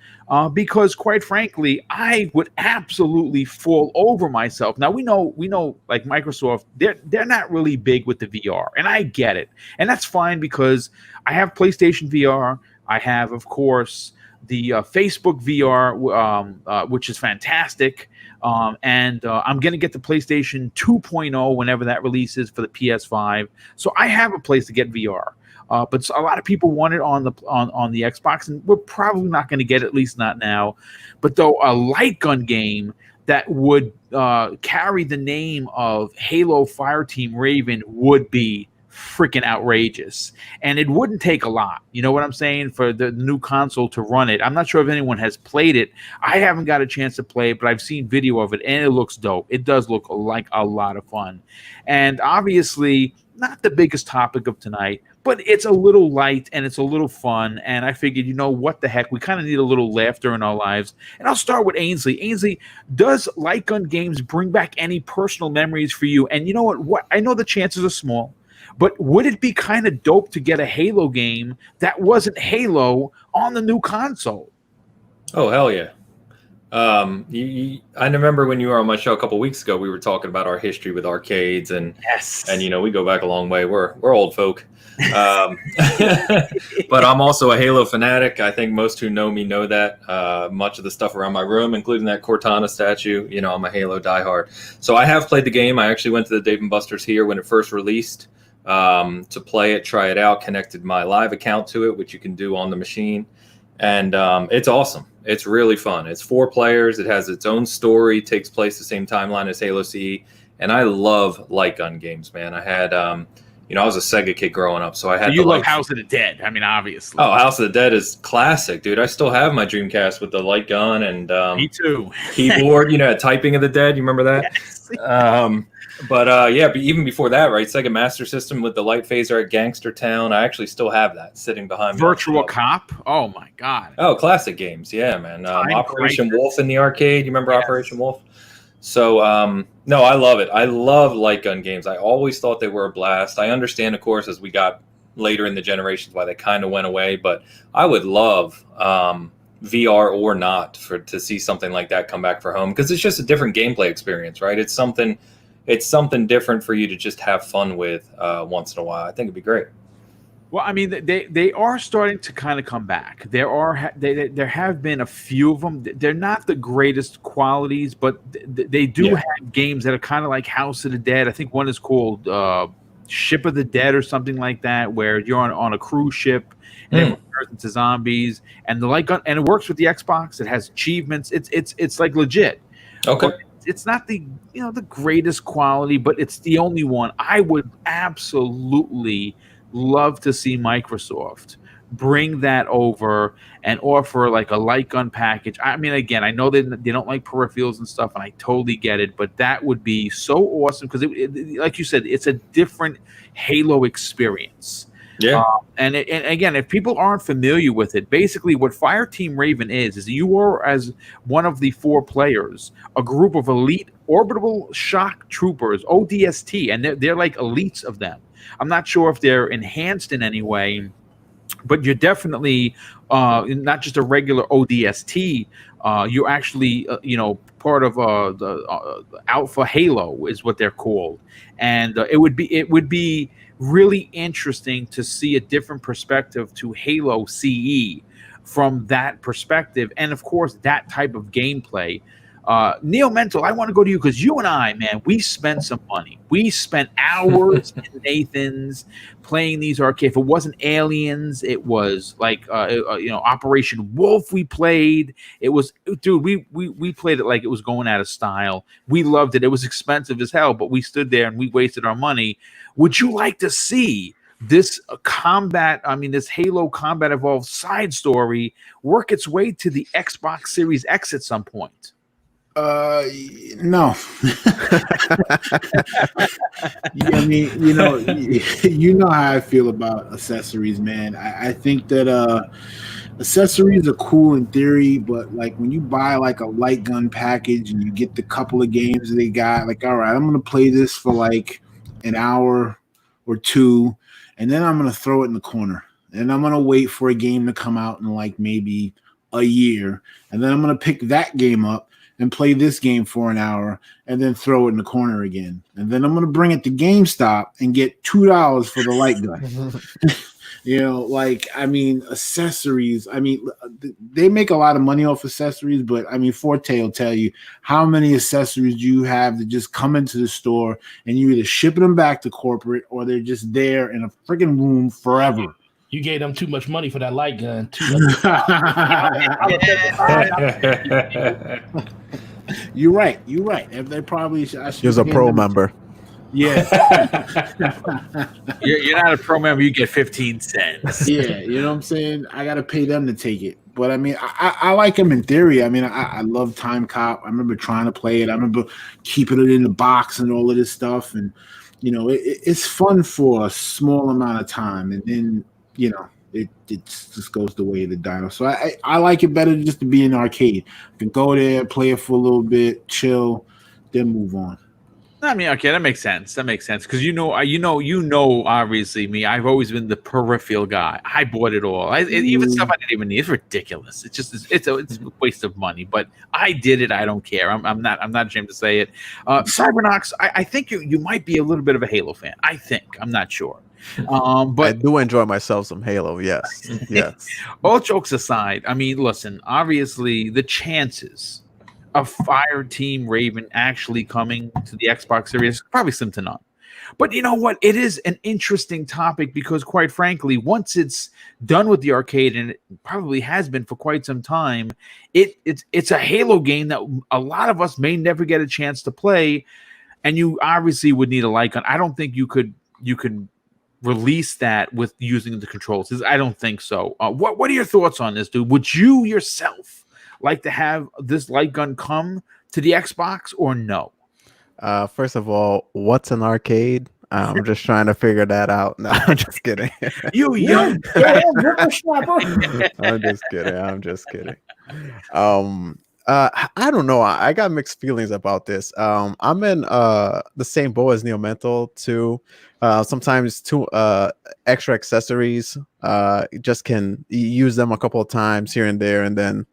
because, quite frankly, I would absolutely fall over myself. Now we know, like Microsoft, they're not really big with the VR, and I get it, and that's fine because I have PlayStation VR. I have, of course, the Facebook VR, which is fantastic. And I'm going to get the PlayStation 2.0 whenever that releases for the PS5. So I have a place to get VR. but a lot of people want it on the Xbox, and we're probably not going to get it, at least not now. But though a light gun game that would carry the name of Halo Fireteam Raven would be freaking outrageous, and it wouldn't take a lot, you know what I'm saying, for the new console to run it. I'm not sure if anyone has played it. I haven't got a chance to play it, but I've seen video of it, and it looks dope. It does look like a lot of fun, and obviously not the biggest topic of tonight, but it's a little light and it's a little fun, and I figured, you know, what the heck, we kind of need a little laughter in our lives. And I'll start with Ainsley. Ainsley, does light gun games bring back any personal memories for you? And you know what I know the chances are small, but would it be kind of dope to get a Halo game that wasn't Halo on the new console? Oh, hell yeah. I remember when you were on my show a couple weeks ago, we were talking about our history with arcades, and Yes, and you know, we go back a long way. We're old folk. But I'm also a Halo fanatic. I think most who know me know that. Much of the stuff around my room, including that Cortana statue, you know, I'm a Halo diehard. So I have played the game. I actually went to the Dave & Buster's here when it first released to play it, try it out, connected my live account to it, which you can do on the machine. And it's awesome. It's really fun. It's 4 players. It has its own story, takes place the same timeline as Halo CE. And I love light gun games, man. I had, you know, I was a Sega kid growing up, so I had. So you love House of the Dead. I mean, obviously. Oh, House of the Dead is classic, dude. I still have my Dreamcast with the light gun and me too. Keyboard. You know, Typing of the Dead. You remember that? Yes. But even before that, right? Sega Master System with the light phaser at Gangster Town. I actually still have that sitting behind me. Virtual Cop. Oh my god. Oh, classic games. Yeah, man. Operation Crisis. Wolf in the arcade. You remember Yes. Operation Wolf? So, no, I love it. I love light gun games. I always thought they were a blast. I understand, of course, as we got later in the generations, why they kind of went away. But I would love VR or not to see something like that come back for home, because it's just a different gameplay experience, right? It's something different for you to just have fun with once in a while. I think it'd be great. Well, I mean, they are starting to kind of come back. There have been a few of them. They're not the greatest qualities, but they do have games that are kind of like House of the Dead. I think one is called Ship of the Dead or something like that, where you're on a cruise ship and everyone turns into zombies. And the light gun, and it works with the Xbox. It has achievements. It's like legit. Okay. But it's not the greatest quality, but it's the only one. I would absolutely love to see Microsoft bring that over and offer like a light gun package. I mean, again, I know they don't like peripherals and stuff, and I totally get it, but that would be so awesome, because like you said, it's a different Halo experience. Yeah. And again, if people aren't familiar with it, basically what Fireteam Raven is you are, as one of the 4 players, a group of elite orbital shock troopers, ODST, and they're like elites of them. I'm not sure if they're enhanced in any way, but you're definitely not just a regular ODST. You're actually, part of the Alpha Halo is what they're called, and it would be really interesting to see a different perspective to Halo CE from that perspective, and of course that type of gameplay. Neil Mental, I want to go to you, because you and I, man, we spent some money. We spent hours in Nathan's playing these arcade. If it wasn't Aliens, it was like Operation Wolf. We played. It was, dude. We played it like it was going out of style. We loved it. It was expensive as hell, but we stood there and we wasted our money. Would you like to see this this Halo Combat Evolved side story work its way to the Xbox Series X at some point? No. I mean, you know how I feel about accessories, man. I think that accessories are cool in theory, but like when you buy like a light gun package and you get the couple of games they got, like, all right, I'm gonna play this for like an hour or 2, and then I'm gonna throw it in the corner, and I'm gonna wait for a game to come out in like maybe a year, and then I'm gonna pick that game up and play this game for an hour and then throw it in the corner again. And then I'm going to bring it to GameStop and get $2 for the light gun. You know, like, I mean, accessories. I mean, they make a lot of money off accessories, but I mean, Forte will tell you how many accessories you have that just come into the store and you either shipping them back to corporate or they're just there in a freaking room forever. You gave them too much money for that light gun. You're right. You're right. They probably should. He was a pro member. Yeah. You're not a pro member. You get 15 cents. Yeah, you know what I'm saying? I got to pay them to take it. But I mean, I like them in theory. I mean, I love Time Cop. I remember trying to play it. I remember keeping it in the box and all of this stuff. And, you know, it's fun for a small amount of time. And then, you know, it just goes the way of the dino. So I like it better just to be in an arcade. I can go there, play it for a little bit, chill, then move on. I mean, okay, that makes sense. That makes sense because you know, obviously me. I've always been the peripheral guy. I bought it all. Even stuff I didn't even need. It's ridiculous. It's a waste of money. But I did it. I don't care. I'm not ashamed to say it. Cybernox, I think you might be a little bit of a Halo fan. I think. I'm not sure. But I do enjoy myself some Halo. Yes. Yes. All jokes aside, I mean, listen. Obviously, the chances of Fire Team Raven actually coming to the Xbox Series probably slim to none. But you know what? It is an interesting topic because, quite frankly, once it's done with the arcade, and it probably has been for quite some time, it's a Halo game that a lot of us may never get a chance to play, and you obviously would need a light gun. I don't think you could release that with using the controls. I don't think so. What are your thoughts on this, dude? Would you yourself like to have this light gun come to the Xbox or no? First of all, what's an arcade? I'm just trying to figure that out. No, I'm just kidding. You young I'm just kidding. I'm just kidding. I don't know. I got mixed feelings about this. I'm in the same boat as Neo Mental too. Sometimes two extra accessories. Just can use them a couple of times here and there, and then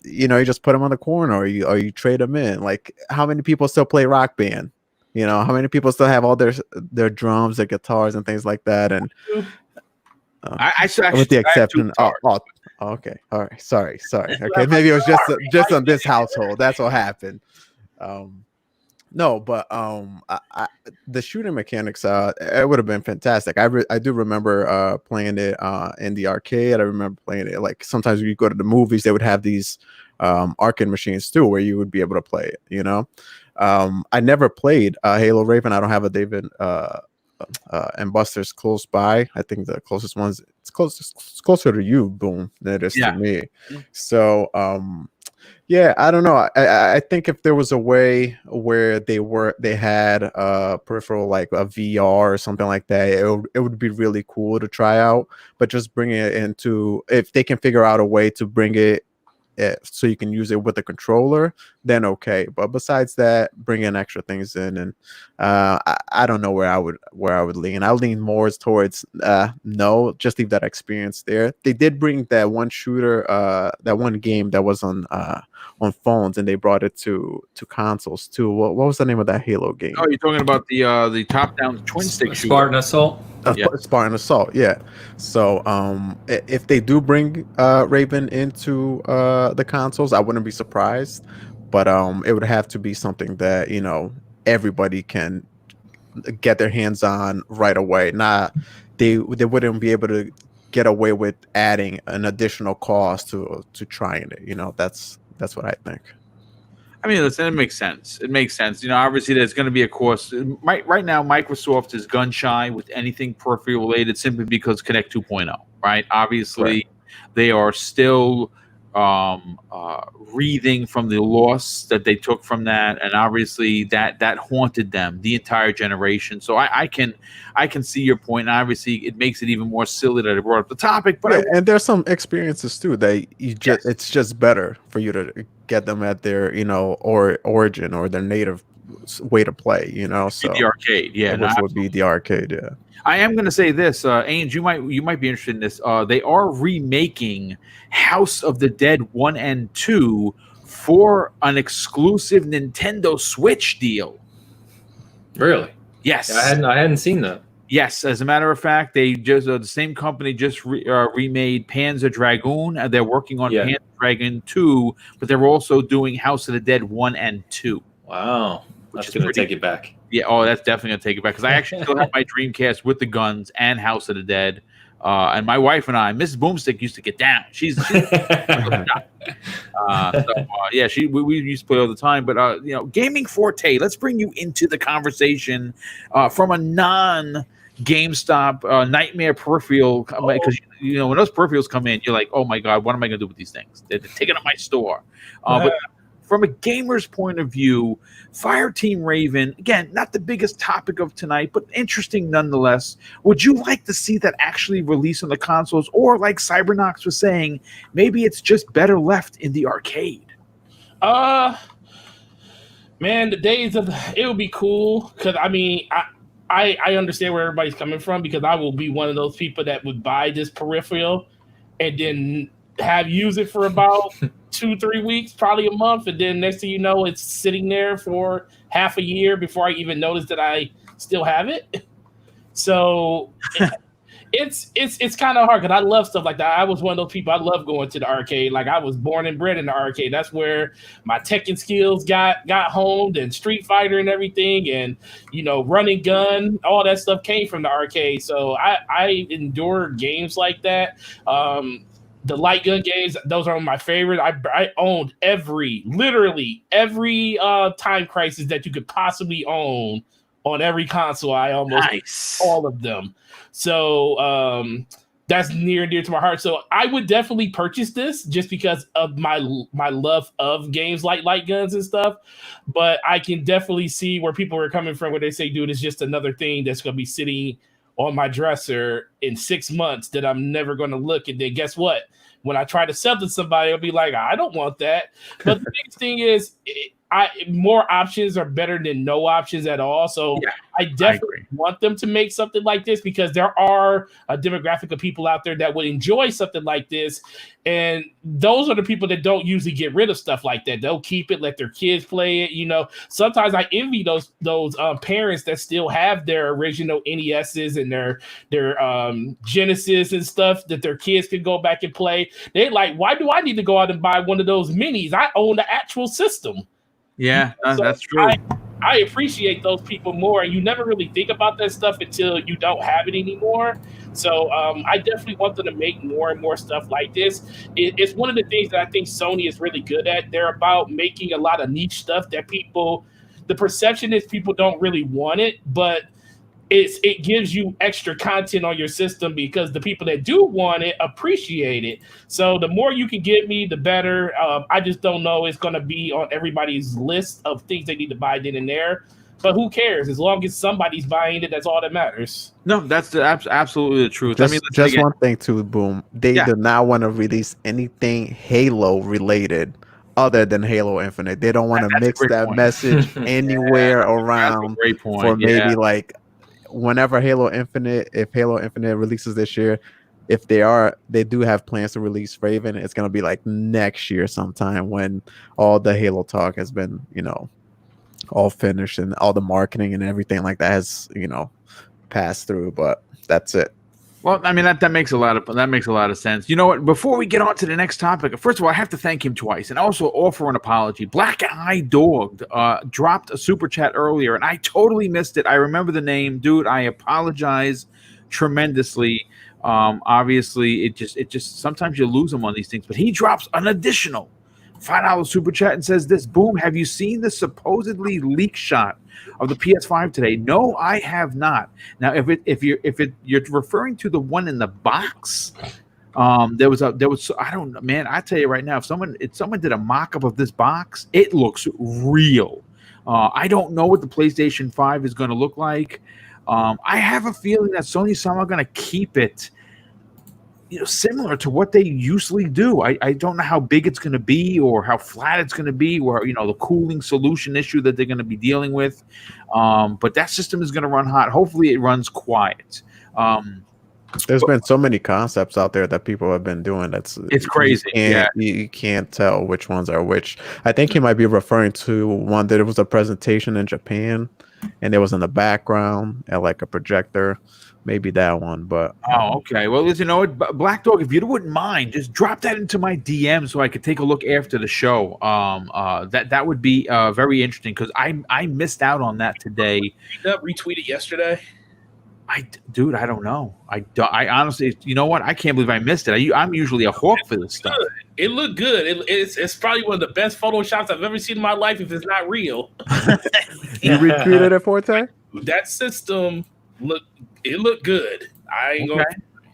you know, you just put them on the corner or you trade them in. Like, how many people still play Rock Band? You know, how many people still have all their drums, their guitars, and things like that? And I with the exception, okay, all right, sorry. Okay, maybe it was just on this household. That's what happened. No, but the shooting mechanics, it would have been fantastic. I do remember playing it in the arcade. I remember playing it, like, sometimes when you go to the movies, they would have these arcade machines too, where you would be able to play it. You know, I never played Halo Raven. I don't have a David and Buster's close by. I think the closest ones, it's closer to you, Boom, than it is to me. So yeah, I don't know. I think if there was a way where they had a peripheral like a VR or something like that, it would be really cool to try out. But just bringing it into, if they can figure out a way to bring it so you can use it with a controller, then okay. But besides that, bring in extra things in, and I don't know where I would lean. I lean more towards no, just leave that experience there. They did bring that one shooter, that one game that was on phones, and they brought it to consoles too. What was the name of that Halo game? Oh, you're talking about the top-down twin stick shooter. Spartan Assault. Spartan Assault, yeah. So if they do bring Raven into the consoles, I wouldn't be surprised, but it would have to be something that, you know, everybody can get their hands on right away. They wouldn't be able to get away with adding an additional cost to trying it. You know, that's what I think. I mean, listen, it makes sense. It makes sense. You know, obviously there's going to be a course. Right now, Microsoft is gun shy with anything peripheral related simply because Connect 2.0, right? Obviously, they are still wreathing from the loss that they took from that, and obviously that haunted them the entire generation. So I can see your point. And obviously, it makes it even more silly that I brought up the topic. But and there's some experiences too that it's just better for you to get them at their, you know, or origin or their native way to play, you know. So the arcade, yeah, which would be the arcade, yeah. I am going to say this, Ainge, you might be interested in this. They are remaking House of the Dead 1 and 2 for an exclusive Nintendo Switch deal. Really? Yes, I hadn't seen that. Yes, as a matter of fact, they just the same company just remade Panzer Dragoon. They're working on Panzer Dragoon 2, but they're also doing House of the Dead 1 and 2. Wow, that's going to take it back. Yeah, that's definitely going to take it back because I actually still have my Dreamcast with the guns and House of the Dead. And my wife and I, Mrs. Boomstick, used to get down. She's we used to play all the time. But Gaming Forte, let's bring you into the conversation from a non-GameStop nightmare peripheral, because when those peripherals come in, you're like, oh my god, what am I going to do with these things? They're taking up my store. But from a gamer's point of view, Fireteam Raven, again, not the biggest topic of tonight, but interesting nonetheless. Would you like to see that actually release on the consoles? Or like Cybernox was saying, maybe it's just better left in the arcade? Man, the days of it would be cool because I understand where everybody's coming from because I will be one of those people that would buy this peripheral and then use it for about 2-3 weeks, probably a month, and then next thing you know, it's sitting there for half a year before I even notice that I still have it. So it's kind of hard because I love stuff like that. I was one of those people. I love going to the arcade. Like I was born and bred in the arcade. That's where my Tekken skills got honed, and Street Fighter and everything, and running gun, all that stuff came from the arcade. So I endure games like that. The light gun games, those are my favorite. I owned literally every Time Crisis that you could possibly own on every console. I almost all of them. So that's near and dear to my heart. So I would definitely purchase this just because of my love of games like light guns and stuff. But I can definitely see where people are coming from, where they say, dude, it's just another thing that's going to be sitting on my dresser in 6 months that I'm never going to look. And then guess what? When I try to sell to somebody, I'll be like, I don't want that. But the biggest thing is more options are better than no options at all. So I definitely want them to make something like this because there are a demographic of people out there that would enjoy something like this. And those are the people that don't usually get rid of stuff like that. They'll keep it, let their kids play it. Sometimes I envy those parents that still have their original NESs and their Genesis and stuff that their kids can go back and play. They're like, why do I need to go out and buy one of those minis? I own the actual system. Yeah, that's true. I appreciate those people more, and you never really think about that stuff until you don't have it anymore. So I definitely want them to make more and more stuff like this. It's one of the things that I think Sony is really good at. They're about making a lot of niche stuff that the perception is people don't really want it, but it gives you extra content on your system because the people that do want it appreciate it. So the more you can give me, the better. I just don't know it's going to be on everybody's list of things they need to buy then and there. But who cares? As long as somebody's buying it, that's all that matters. No, that's absolutely the truth. Just one thing too, Boom. They do not want to release anything Halo related other than Halo Infinite. They don't want to mix that message anywhere around for maybe like whenever if Halo Infinite releases this year, if they do have plans to release Raven, it's gonna be like next year sometime when all the Halo talk has been, all finished and all the marketing and everything like that has, passed through. But that's it. Well, that makes a lot of sense. You know what? Before we get on to the next topic, first of all, I have to thank him twice and also offer an apology. Black Eye Dog dropped a super chat earlier, and I totally missed it. I remember the name, dude. I apologize tremendously. Obviously, it just sometimes you lose them on these things. But he drops an additional $5 super chat and says this: Boom, have you seen the supposedly leak shot of the PS5 today? No, I have not. Now, if you're referring to the one in the box, there was I don't know, man. I tell you right now, if someone did a mock-up of this box, it looks real. I don't know what the PlayStation 5 is going to look like. I have a feeling that Sony's somehow going to keep it, similar to what they usually do. I don't know how big it's going to be or how flat it's going to be, or the cooling solution issue that they're going to be dealing with. But that system is going to run hot. Hopefully, it runs quiet. There's been so many concepts out there that people have been doing. It's crazy. You can't tell which ones are which. I think he might be referring to one that it was a presentation in Japan, and it was in the background and like a projector. Maybe that one, but okay. Well, listen, Black Dog, if you wouldn't mind, just drop that into my DM so I could take a look after the show. That would be very interesting because I missed out on that today. Did retweet it yesterday? Dude, I don't know. I honestly, you know what? I can't believe I missed it. I'm usually a hawk for this stuff. It looked good. It's probably one of the best Photoshops I've ever seen in my life. If it's not real, you retweeted it, Forte? That system looked good. I ain't gonna.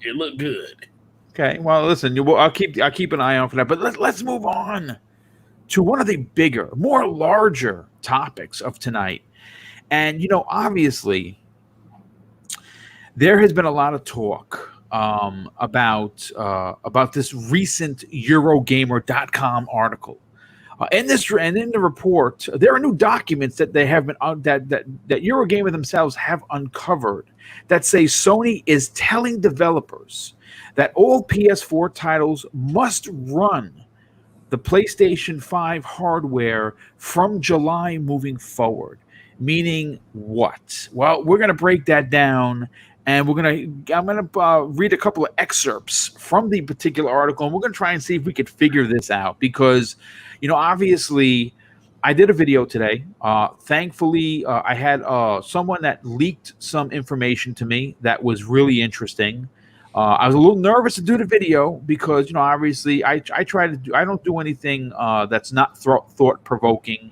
It looked good. Okay. Well, listen. I'll keep an eye on for that. But let's move on to one of the bigger, larger topics of tonight. And obviously, there has been a lot of talk about this recent Eurogamer.com article. In the report, there are new documents that they have been that Eurogamer themselves have uncovered that say Sony is telling developers that all PS4 titles must run the PlayStation 5 hardware from July moving forward. Meaning what? Well, we're going to break that down. And I'm gonna read a couple of excerpts from the particular article, and we're gonna try and see if we could figure this out. Because, obviously, I did a video today. Thankfully, I had someone that leaked some information to me that was really interesting. I was a little nervous to do the video because, obviously, I don't do anything that's not thought provoking.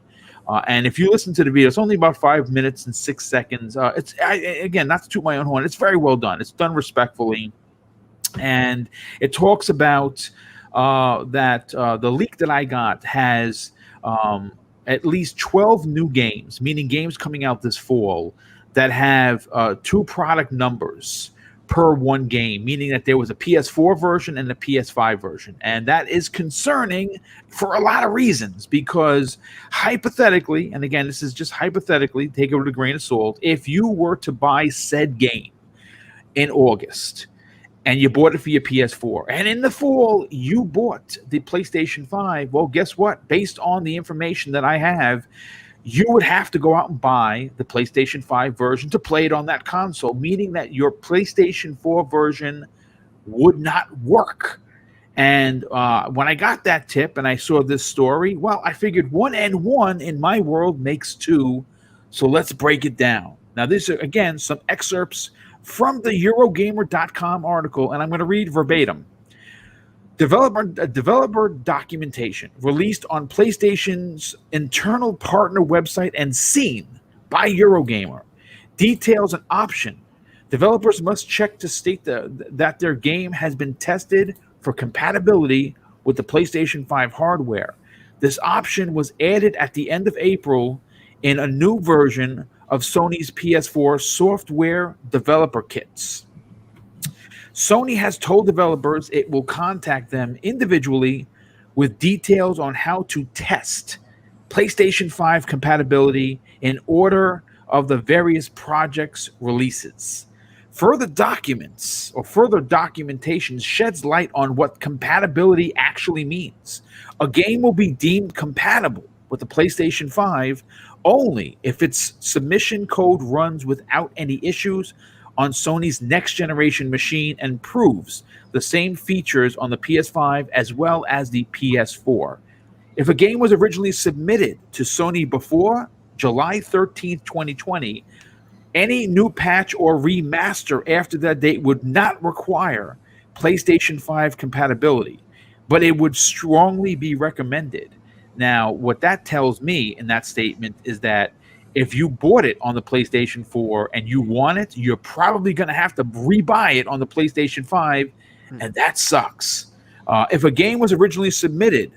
And if you listen to the video, it's only about 5 minutes and 6 seconds. Again, not to toot my own horn. It's very well done. It's done respectfully. And it talks about that the leak that I got has at least 12 new games, meaning games coming out this fall, that have 2 product numbers per one game, meaning that there was a PS4 version and a PS5 version. And that is concerning for a lot of reasons, because hypothetically, and again, this is just hypothetically, take it with a grain of salt, if you were to buy said game in August and you bought it for your PS4, and in the fall you bought the PlayStation 5, well, guess what? Based on the information that I have, you would have to go out and buy the PlayStation 5 version to play it on that console, meaning that your PlayStation 4 version would not work. And when I got that tip and I saw this story, well, I figured 1 and 1 in my world makes 2. So let's break it down. Now, these are, again, some excerpts from the Eurogamer.com article, and I'm going to read verbatim. Developer documentation released on PlayStation's internal partner website and seen by Eurogamer details an option. Developers must check to state that their game has been tested for compatibility with the PlayStation 5 hardware. This option was added at the end of April in a new version of Sony's PS4 software developer kits. Sony has told developers it will contact them individually with details on how to test PlayStation 5 compatibility in order of the various projects' releases. Further documents or further documentation sheds light on what compatibility actually means. A game will be deemed compatible with the PlayStation 5 only if its submission code runs without any issues on Sony's next generation machine and proves the same features on the PS5 as well as the PS4. If a game was originally submitted to Sony before July 13th, 2020, any new patch or remaster after that date would not require PlayStation 5 compatibility, but it would strongly be recommended. Now, what that tells me in that statement is that if you bought it on the PlayStation 4 and you want it, you're probably going to have to rebuy it on the PlayStation 5, and that sucks. If a game was originally submitted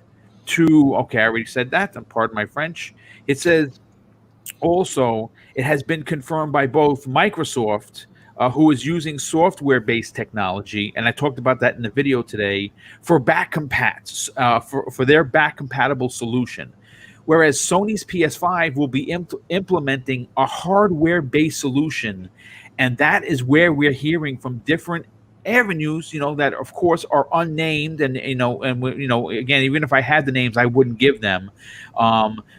to, okay, I already said that, pardon my French. It says also it has been confirmed by both Microsoft who is using software-based technology, and I talked about that in the video today, for back compats, for their back compatible solution. Whereas Sony's PS5 will be implementing a hardware-based solution, and that is where we're hearing from different avenues, that of course are unnamed, and again, even if I had the names, I wouldn't give them.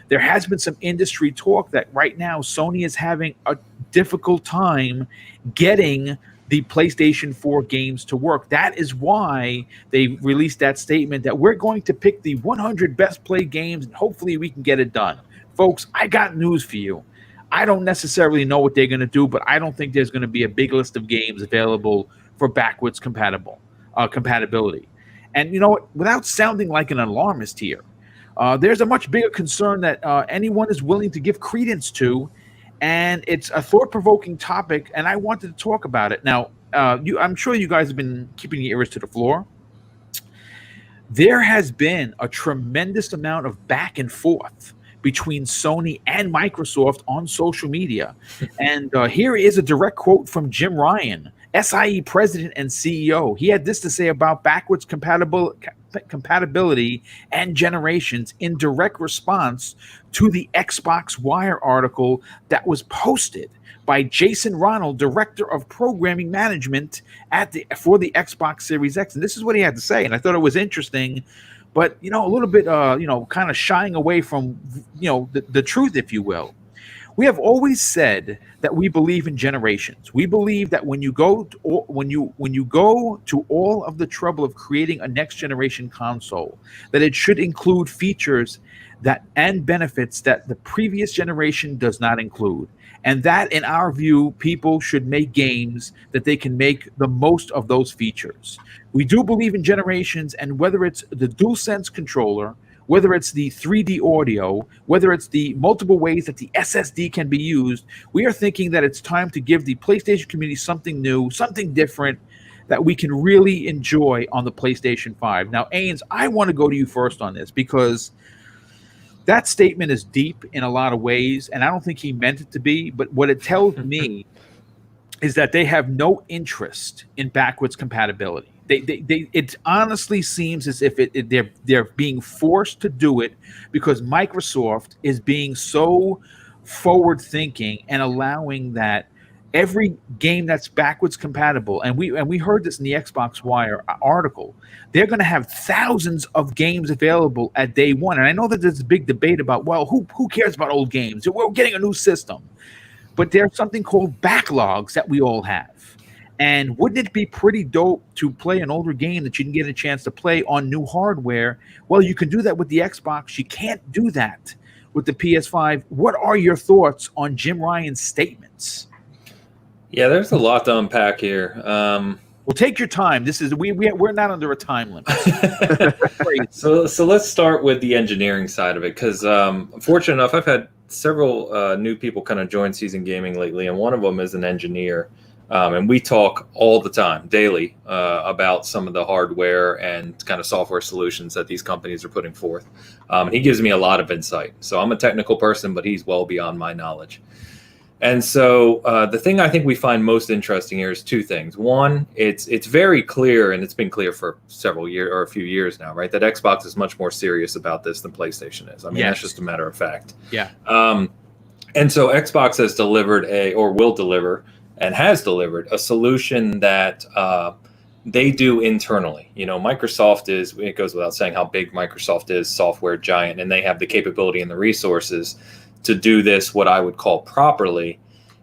There has been some industry talk that right now Sony is having a difficult time getting the PlayStation 4 games to work. That is why they released that statement that we're going to pick the 100 best played games and hopefully we can get it done. Folks, I got news for you. I don't necessarily know what they're going to do, but I don't think there's going to be a big list of games available for backwards compatibility. And you know what? Without sounding like an alarmist here, there's a much bigger concern that anyone is willing to give credence to, and it's a thought-provoking topic, and I wanted to talk about it. Now, I'm sure you guys have been keeping your ears to the floor. There has been a tremendous amount of back and forth between Sony and Microsoft on social media. And here is a direct quote from Jim Ryan, SIE president and CEO. He had this to say about backwards compatibility and generations in direct response to the Xbox Wire article that was posted by Jason Ronald, director of programming management for the Xbox Series X. And this is what he had to say, and I thought it was interesting, but a little bit kind of shying away from the truth, if you will. We have always said that we believe in generations. We believe that when you go to all of the trouble of creating a next generation console, that it should include features and benefits that the previous generation does not include. And that, in our view, people should make games that they can make the most of those features. We do believe in generations, and whether it's the DualSense controller, whether it's the 3D audio, whether it's the multiple ways that the SSD can be used, we are thinking that it's time to give the PlayStation community something new, something different that we can really enjoy on the PlayStation 5. Now, Ains, I want to go to you first on this because that statement is deep in a lot of ways, and I don't think he meant it to be, but what it tells me is that they have no interest in backwards compatibility. It honestly seems as if they're being forced to do it because Microsoft is being so forward thinking and allowing that every game that's backwards compatible, and we heard this in the Xbox Wire article, they're going to have thousands of games available at day one. And I know that there's a big debate about, well, who cares about old games? We're getting a new system. But there's something called backlogs that we all have. And wouldn't it be pretty dope to play an older game that you didn't get a chance to play on new hardware? Well, you can do that with the Xbox. You can't do that with the PS5. What are your thoughts on Jim Ryan's statements? Yeah, there's a lot to unpack here. Well, take your time. This is we're not under a time limit. So let's start with the engineering side of it, because fortunate enough, I've had several new people kind of join Season Gaming lately, and one of them is an engineer. And we talk all the time, daily, about some of the hardware and kind of software solutions that these companies are putting forth. And he gives me a lot of insight. So I'm a technical person, but he's well beyond my knowledge. And so the thing I think we find most interesting here is two things. One, it's very clear, and it's been clear for several years or a few years now, right, that Xbox is much more serious about this than PlayStation is. I mean, That's just a matter of fact. Yeah. And so Xbox has delivered will deliver, and has delivered a solution that they do internally. Microsoft it goes without saying how big Microsoft is, software giant, and they have the capability and the resources to do this, what I would call properly,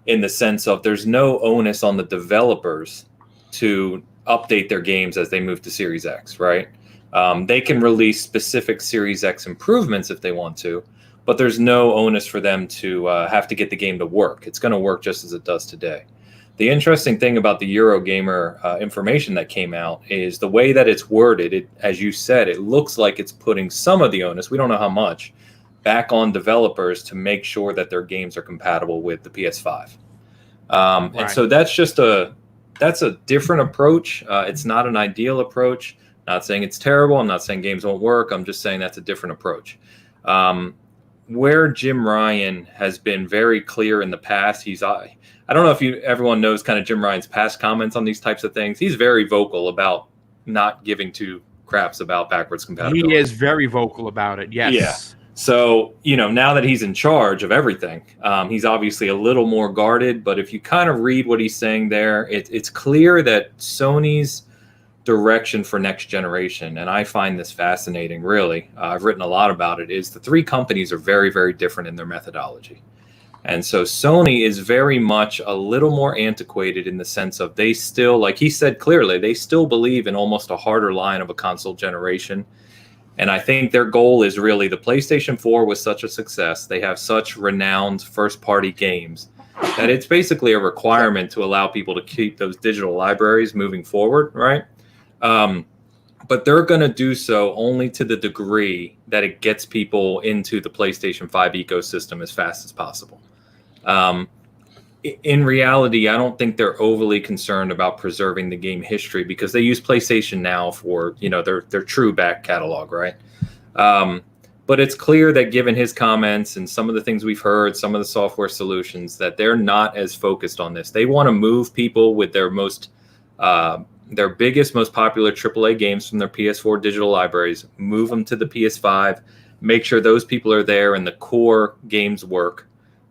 in the sense of there's no onus on the developers to update their games as they move to Series X, right? They can release specific Series X improvements if they want to, but there's no onus for them to have to get the game to work. It's going to work just as it does today. The interesting thing about the Eurogamer information that came out is the way that it's worded. As you said, it looks like it's putting some of the onus, we don't know how much, back on developers to make sure that their games are compatible with the PS5. Right. And so that's a different approach. It's not an ideal approach. Not saying it's terrible. I'm not saying games won't work. I'm just saying that's a different approach. where Jim Ryan has been very clear in the past, I don't know if everyone knows kind of Jim Ryan's past comments on these types of things. He's very vocal about not giving two craps about backwards compatibility. He is very vocal about it. Yes. Yeah. So, now that he's in charge of everything, he's obviously a little more guarded. But if you kind of read what he's saying there, it's clear that Sony's direction for next generation, and I find this fascinating, really, I've written a lot about it, is the three companies are very, very different in their methodology. And so Sony is very much a little more antiquated in the sense of they still, like he said clearly, they still believe in almost a harder line of a console generation. And I think their goal is really the PlayStation 4 was such a success. They have such renowned first-party games that it's basically a requirement to allow people to keep those digital libraries moving forward, right? But they're going to do so only to the degree that it gets people into the PlayStation 5 ecosystem as fast as possible. In reality, I don't think they're overly concerned about preserving the game history because they use PlayStation Now for, their true back catalog, right? But it's clear that given his comments and some of the things we've heard, some of the software solutions, that they're not as focused on this. They want to move people with their their biggest, most popular AAA games from their PS4 digital libraries, move them to the PS5, make sure those people are there and the core games work,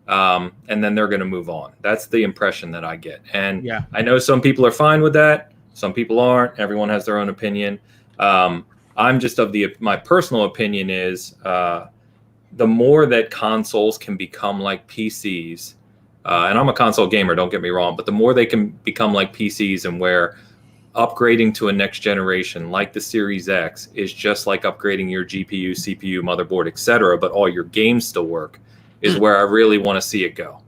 and then they're going to move on. That's the impression that I get. And yeah. I know some people are fine with that. Some people aren't. Everyone has their own opinion. I'm just my personal opinion is the more that consoles can become like PCs, and I'm a console gamer, don't get me wrong, but the more they can become like PCs and where upgrading to a next generation like the Series X is just like upgrading your GPU, CPU, motherboard, etc., but all your games still work, is where I really want to see it go.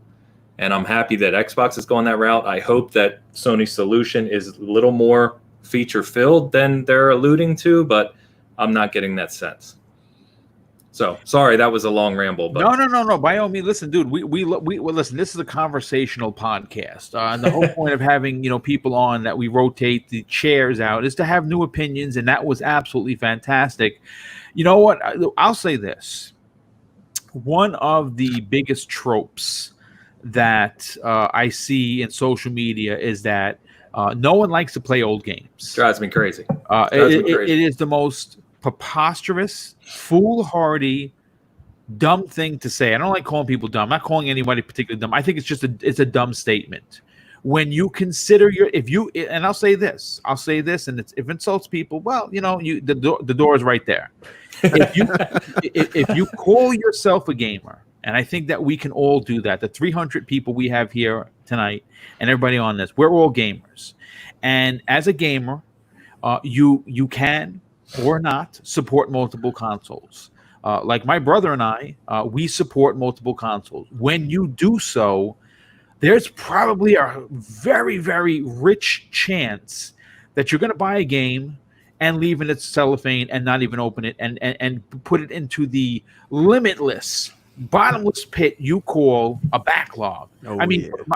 And I'm happy that Xbox is going that route. I hope that Sony's solution is a little more feature-filled than they're alluding to, but I'm not getting that sense. So sorry, that was a long ramble. But No. By all means, listen, dude. We listen. This is a conversational podcast, and the whole point of having people on that we rotate the chairs out is to have new opinions, and that was absolutely fantastic. You know what? I'll say this: one of the biggest tropes that I see in social media is that no one likes to play old games. Drives me crazy. It is the most preposterous, foolhardy, dumb thing to say. I don't like calling people dumb. I'm not calling anybody particularly dumb. I think it's just it's a dumb statement. When you consider and I'll say this, and if it insults people, well, the door is right there. If you call yourself a gamer, and I think that we can all do that. The 300 people we have here tonight and everybody on this, we're all gamers. And as a gamer, you can or not support multiple consoles. Like my brother and I, we support multiple consoles. When you do so, there's probably a very, very rich chance that you're going to buy a game and leave in its cellophane and not even open it and put it into the limitless, bottomless pit you call a backlog.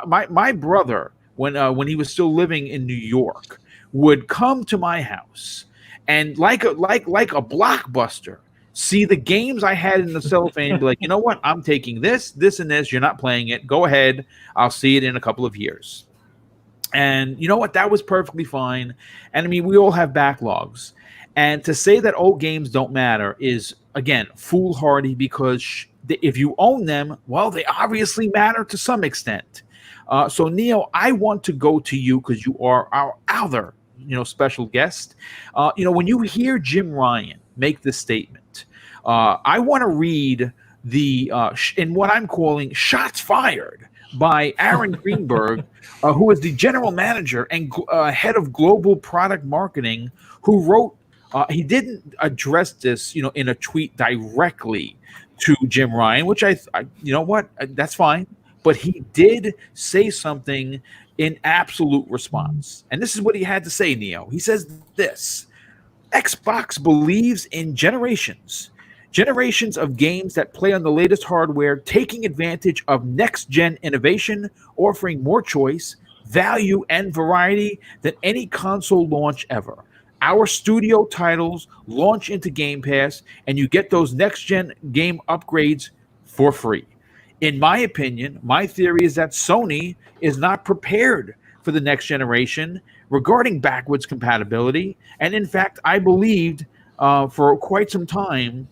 My brother, when he was still living in New York, would come to my house and like a blockbuster, see the games I had in the cellophane and be like, you know what? I'm taking this, and this. You're not playing it. Go ahead. I'll see it in a couple of years. And you know what? That was perfectly fine. And I mean, we all have backlogs. And to say that old games don't matter is, again, foolhardy because if you own them, well, they obviously matter to some extent. So, Neil, I want to go to you because you are our other special guest. When you hear Jim Ryan make this statement, I want to read the in what I'm calling shots fired by Aaron Greenberg, who is the general manager and head of global product marketing, who wrote. He didn't address this, in a tweet directly to Jim Ryan, which that's fine. But he did say something in absolute response. And this is what he had to say, Neo. He says this: Xbox believes in generations of games that play on the latest hardware, taking advantage of next-gen innovation, offering more choice, value, and variety than any console launch ever. Our studio titles launch into Game Pass, and you get those next-gen game upgrades for free. In my opinion, my theory is that Sony is not prepared for the next generation regarding backwards compatibility. And in fact, I believed for quite some time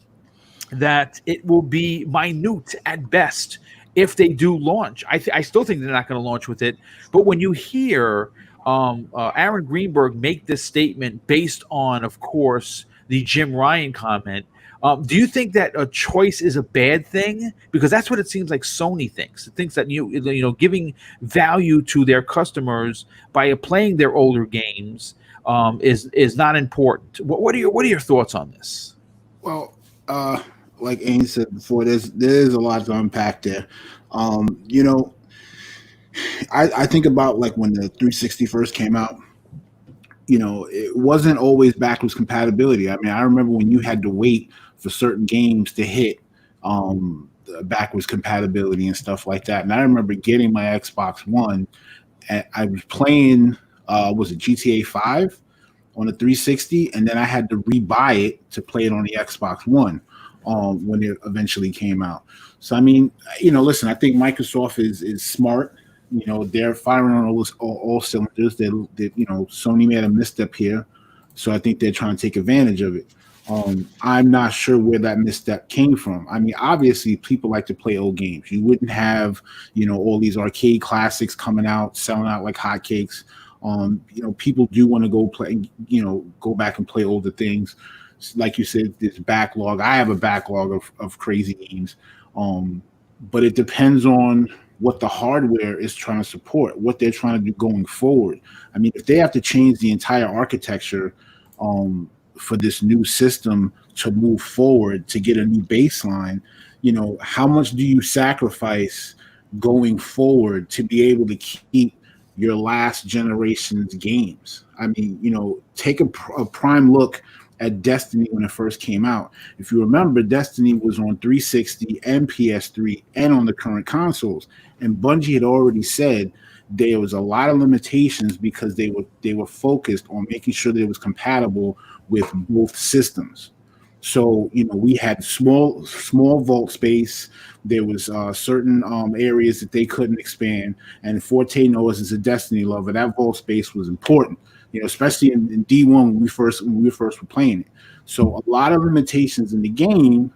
that it will be minute at best if they do launch. I still think they're not going to launch with it. But when you hear Aaron Greenberg make this statement based on, of course, the Jim Ryan comment, do you think that a choice is a bad thing? Because that's what it seems like Sony thinks. It thinks that giving value to their customers by playing their older games is not important. What are your thoughts on this? Well, like Ain said before, there's a lot to unpack there. I think about like when the 360 first came out. It wasn't always backwards compatibility. I mean, I remember when you had to wait for certain games to hit backwards compatibility and stuff like that. And I remember getting my Xbox One, and I was playing was it GTA 5 on the 360, and then I had to rebuy it to play it on the Xbox One when it eventually came out. So I mean, listen, I think Microsoft is smart. They're firing on all cylinders. They Sony made a misstep here, so I think they're trying to take advantage of it. I'm not sure where that misstep came from. I mean, obviously, people like to play old games. You wouldn't have, all these arcade classics coming out, selling out like hotcakes. People do want to go play, go back and play older things. Like you said, this backlog. I have a backlog of crazy games, but it depends on what the hardware is trying to support, what they're trying to do going forward. I mean, if they have to change the entire architecture for this new system to move forward, to get a new baseline, how much do you sacrifice going forward to be able to keep your last generation's games? I mean, take a prime look at Destiny when it first came out. If you remember, Destiny was on 360 and PS3 and on the current consoles. And Bungie had already said there was a lot of limitations because they were focused on making sure that it was compatible with both systems. So, we had small vault space. There was certain areas that they couldn't expand. And Forte knows as a Destiny lover, that vault space was important. Especially in D1 when we first were playing it. So a lot of limitations in the game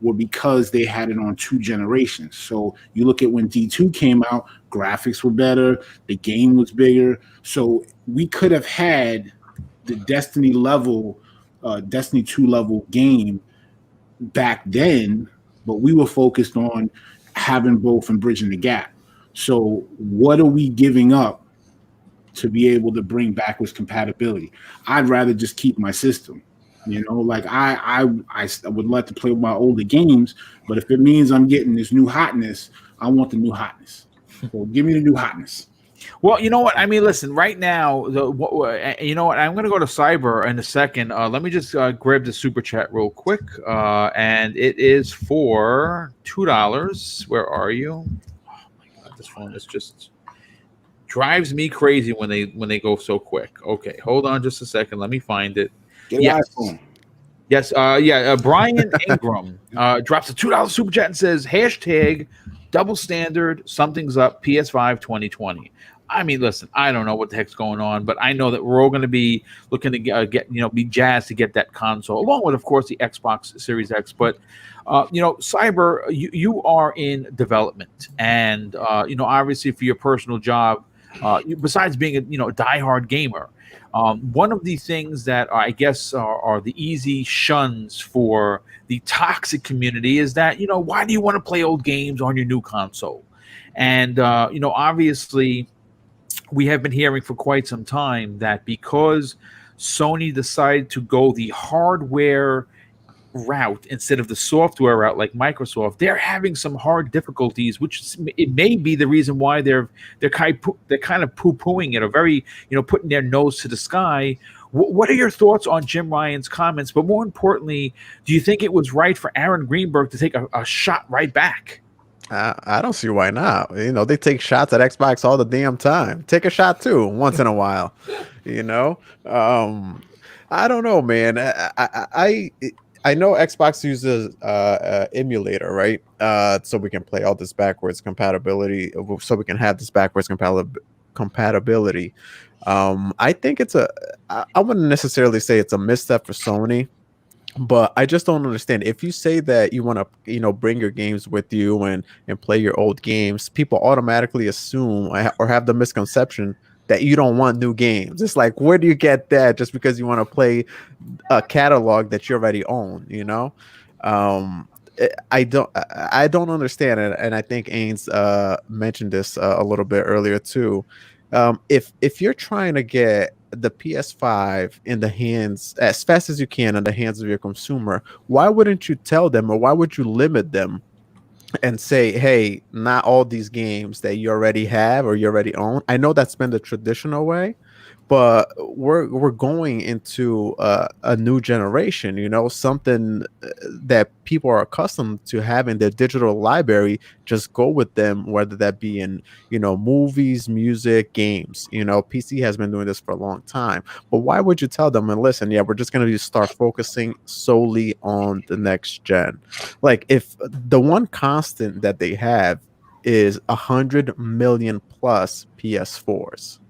were because they had it on 2 generations. So you look at when D2 came out, graphics were better, the game was bigger. So we could have had the Destiny 2 level game back then, but we were focused on having both and bridging the gap. So what are we giving up to be able to bring backwards compatibility? I'd rather just keep my system. Like I would like to play with my older games, but if it means I'm getting this new hotness, I want the new hotness. So give me the new hotness. Well, you know what? I mean, listen, right now, I'm going to go to Cyber in a second. Let me just grab the super chat real quick. And it is for $2. Where are you? Oh my God, this phone is just drives me crazy when they go so quick. Okay, hold on just a second. Let me find it. Yes. Brian Ingram drops a $2 super chat and says, #double standard, something's up, PS5 2020. I mean, listen, I don't know what the heck's going on, but I know that we're all going to be looking to be jazzed to get that console, along with, of course, the Xbox Series X. But Cyber, you are in development, and obviously for your personal job, besides being a diehard gamer, one of the things that I guess are the easy shuns for the toxic community is that why do you want to play old games on your new console? And obviously we have been hearing for quite some time that because Sony decided to go the hardware route instead of the software route like Microsoft, they're having some hard difficulties, which it may be the reason why they're kind of poo-pooing it, or very putting their nose to the sky. What are your thoughts on Jim Ryan's comments? But more importantly, do you think it was right for Aaron Greenberg to take a shot right back? I don't see why not. They take shots at Xbox all the damn time. Take a shot too once in a while. I don't know, man. I know Xbox uses emulator, right? So we can play all this backwards compatibility. So we can have this backwards compatibility. I think I wouldn't necessarily say it's a misstep for Sony, but I just don't understand. If you say that you want to, bring your games with you and play your old games, people automatically assume or have the misconception that you don't want new games. It's like, where do you get that just because you want to play a catalog that you already own, um I don't understand it, and I think Ains mentioned this a little bit earlier too. If you're trying to get the PS5 in the hands as fast as you can in the hands of your consumer, why wouldn't you tell them, or why would you limit them and say, hey, not all these games that you already have or you already own? I know that's been the traditional way, but we're going into a new generation, something that people are accustomed to having their digital library just go with them, whether that be in movies, music, games. PC has been doing this for a long time, but why would you tell them, and listen, yeah, we're just going to start focusing solely on the next gen? Like, if the one constant that they have is 100 million plus PS4s,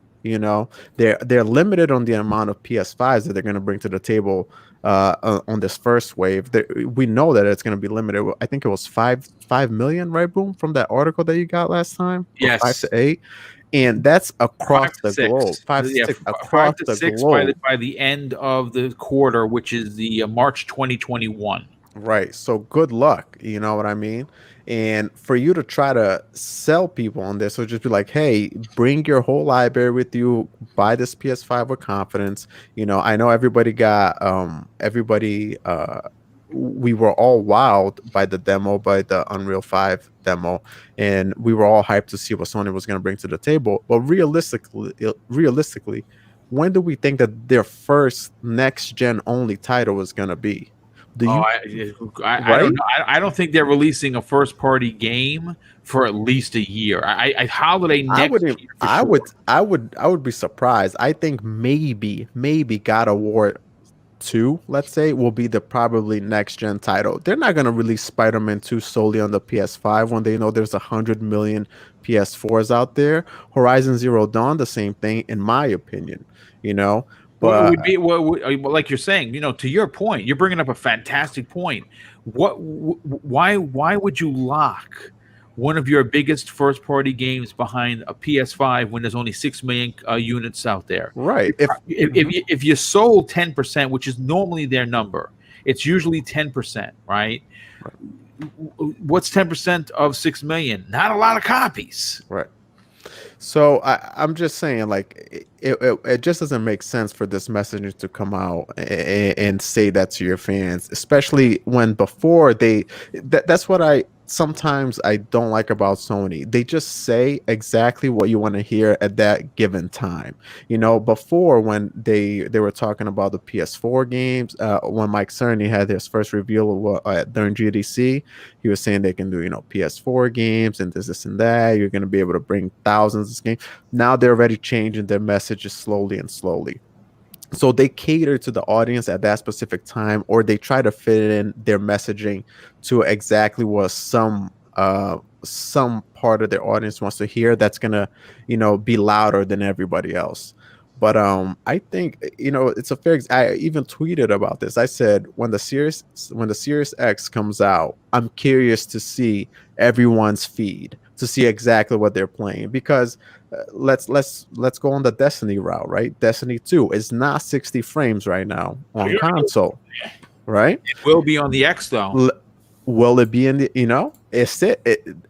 they're limited on the amount of PS5s that they're going to bring to the table on this first wave. We know that it's going to be limited. I think it was 5 million, right, Boom, from that article that you got last time? Yes. 5 to 8. And that's across the globe. 5 to 6 across the globe. By the end of the quarter, which is the March 2021. Right. So good luck. You know what I mean? And for you to try to sell people on this, so just be like, hey, bring your whole library with you, buy this PS5 with confidence. I know everybody we were all wowed by the demo, by the Unreal 5 demo, and we were all hyped to see what Sony was going to bring to the table. But realistically, when do we think that their first next gen only title was going to be? I don't know. I don't think they're releasing a first party game for at least a year. Holiday next year. I would be surprised. I think maybe God of War 2, let's say, will be the probably next gen title. They're not gonna release Spider-Man 2 solely on the PS5 when they know there's 100 million PS4s out there. Horizon Zero Dawn, the same thing, in my opinion. But it would be like you're saying, to your point, you're bringing up a fantastic point. Why would you lock one of your biggest first party games behind a PS5 when there's only 6 million units out there? Right. If you sold 10%, which is normally their number, it's usually 10%, right? What's 10% of 6 million? Not a lot of copies. Right. So I'm just saying, like, it just doesn't make sense for this messenger to come out and say that to your fans, especially when before that's what sometimes I don't like about Sony. They just say exactly what you want to hear at that given time. Before, when they were talking about the PS4 games, when Mike Cerny had his first reveal during GDC, he was saying they can do, PS4 games and this and that. You're going to be able to bring thousands of games. Now they're already changing their messages slowly. So they cater to the audience at that specific time, or they try to fit in their messaging to exactly what some part of their audience wants to hear. That's gonna, be louder than everybody else. But I think it's a fair. I even tweeted about this. I said when the Series X comes out, I'm curious to see everyone's feed to see exactly what they're playing, because let's go on the Destiny route, right? Destiny 2 is not 60 frames right now on console, right? It will be on the X though. Will it be in the?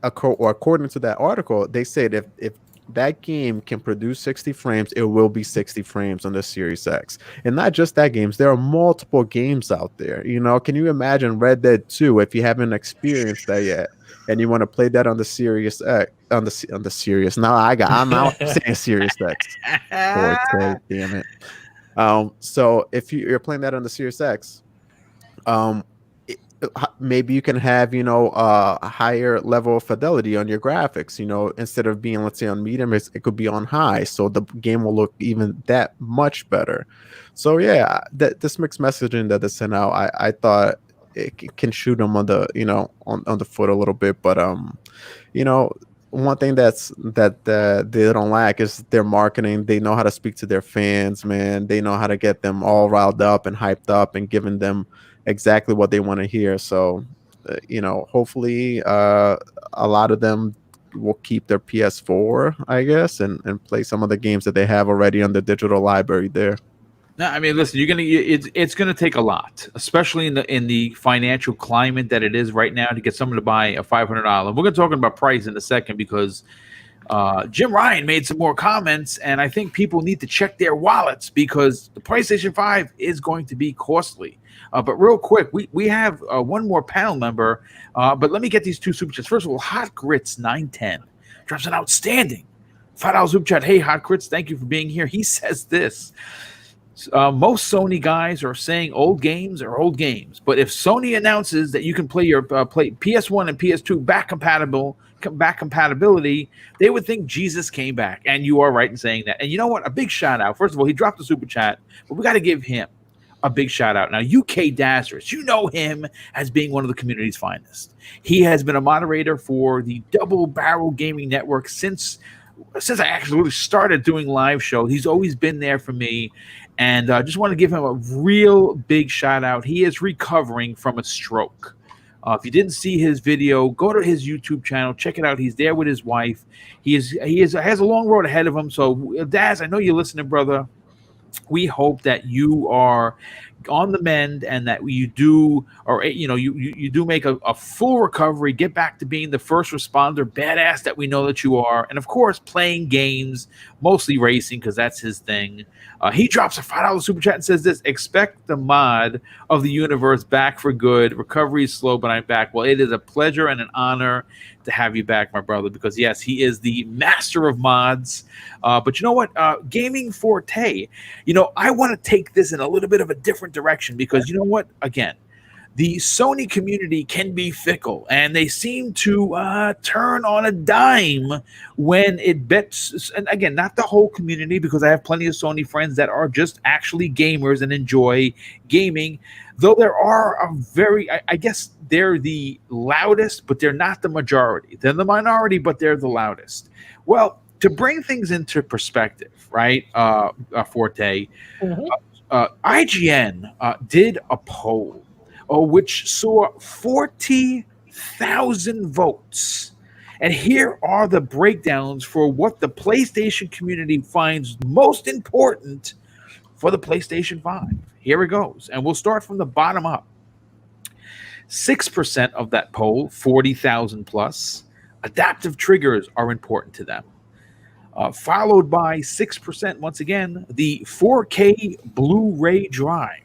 According to that article, they said if that game can produce 60 frames, it will be 60 frames on the Series X. And not just that games, there are multiple games out there. Can you imagine Red Dead 2 if you haven't experienced that yet, and you want to play that on the Series X, on the Series. Now I'm out saying Series X. 4K, damn it. So if you're playing that on the Series X, maybe you can have a higher level of fidelity on your graphics. Instead of being, let's say, on medium, it could be on high, so the game will look even that much better. So yeah, this mixed messaging that they sent out, I thought it can shoot them on the on the foot a little bit. But one thing that they don't lack is their marketing. They know how to speak to their fans, man. They know how to get them all riled up and hyped up and giving them exactly what they want to hear. So, hopefully a lot of them will keep their PS4, I guess, and play some of the games that they have already on the digital library there. No, I mean, listen, it's gonna take a lot, especially in the financial climate that it is right now, to get someone to buy a $500. We're gonna talk about price in a second because Jim Ryan made some more comments, and I think people need to check their wallets because the PlayStation 5 is going to be costly. But real quick, we have one more panel member, but let me get these two super chats. First of all, Hot Grits 910 drops an outstanding $5 super chat. Hey, Hot Grits, thank you for being here. He says this. Most Sony guys are saying old games are old games, but if Sony announces that you can play your play PS1 and PS2 back compatibility, they would think Jesus came back. And you are right in saying that. And you know what? A big shout out. First of all, he dropped a super chat, but we got to give him a big shout out. Now, UK Dazarus, you know him as being one of the community's finest. He has been a moderator for the Double Barrel Gaming Network since I actually started doing live shows. He's always been there for me. And I just want to give him a real big shout out. He is recovering from a stroke. If you didn't see his video, go to his YouTube channel, check it out. He's there with his wife. He has a long road ahead of him. So, Daz, I know you're listening, brother. We hope that you are on the mend and that you do, or you do make a full recovery, get back to being the first responder badass that we know that you are, and of course playing games, mostly racing because that's his thing. He drops a $5 super chat and says this: expect the mod of the universe back for good. Recovery is slow, but I'm back. Well, it is a pleasure and an honor to have you back, my brother, because yes, he is the master of mods. But you know what? Gaming Forte, I want to take this in a little bit of a different direction because you know what? Again, the Sony community can be fickle, and they seem to turn on a dime when it bets. And again, not the whole community, because I have plenty of Sony friends that are just actually gamers and enjoy gaming. Though there are I guess they're the loudest, but they're not the majority. They're the minority, but they're the loudest. Well, to bring things into perspective, right, Forte, IGN did a poll which saw 40,000 votes. And here are the breakdowns for what the PlayStation community finds most important for the PlayStation 5. Here it goes. And we'll start from the bottom up. 6% of that poll, 40,000 plus, adaptive triggers are important to them. Followed by 6%, once again, the 4K Blu-ray drive.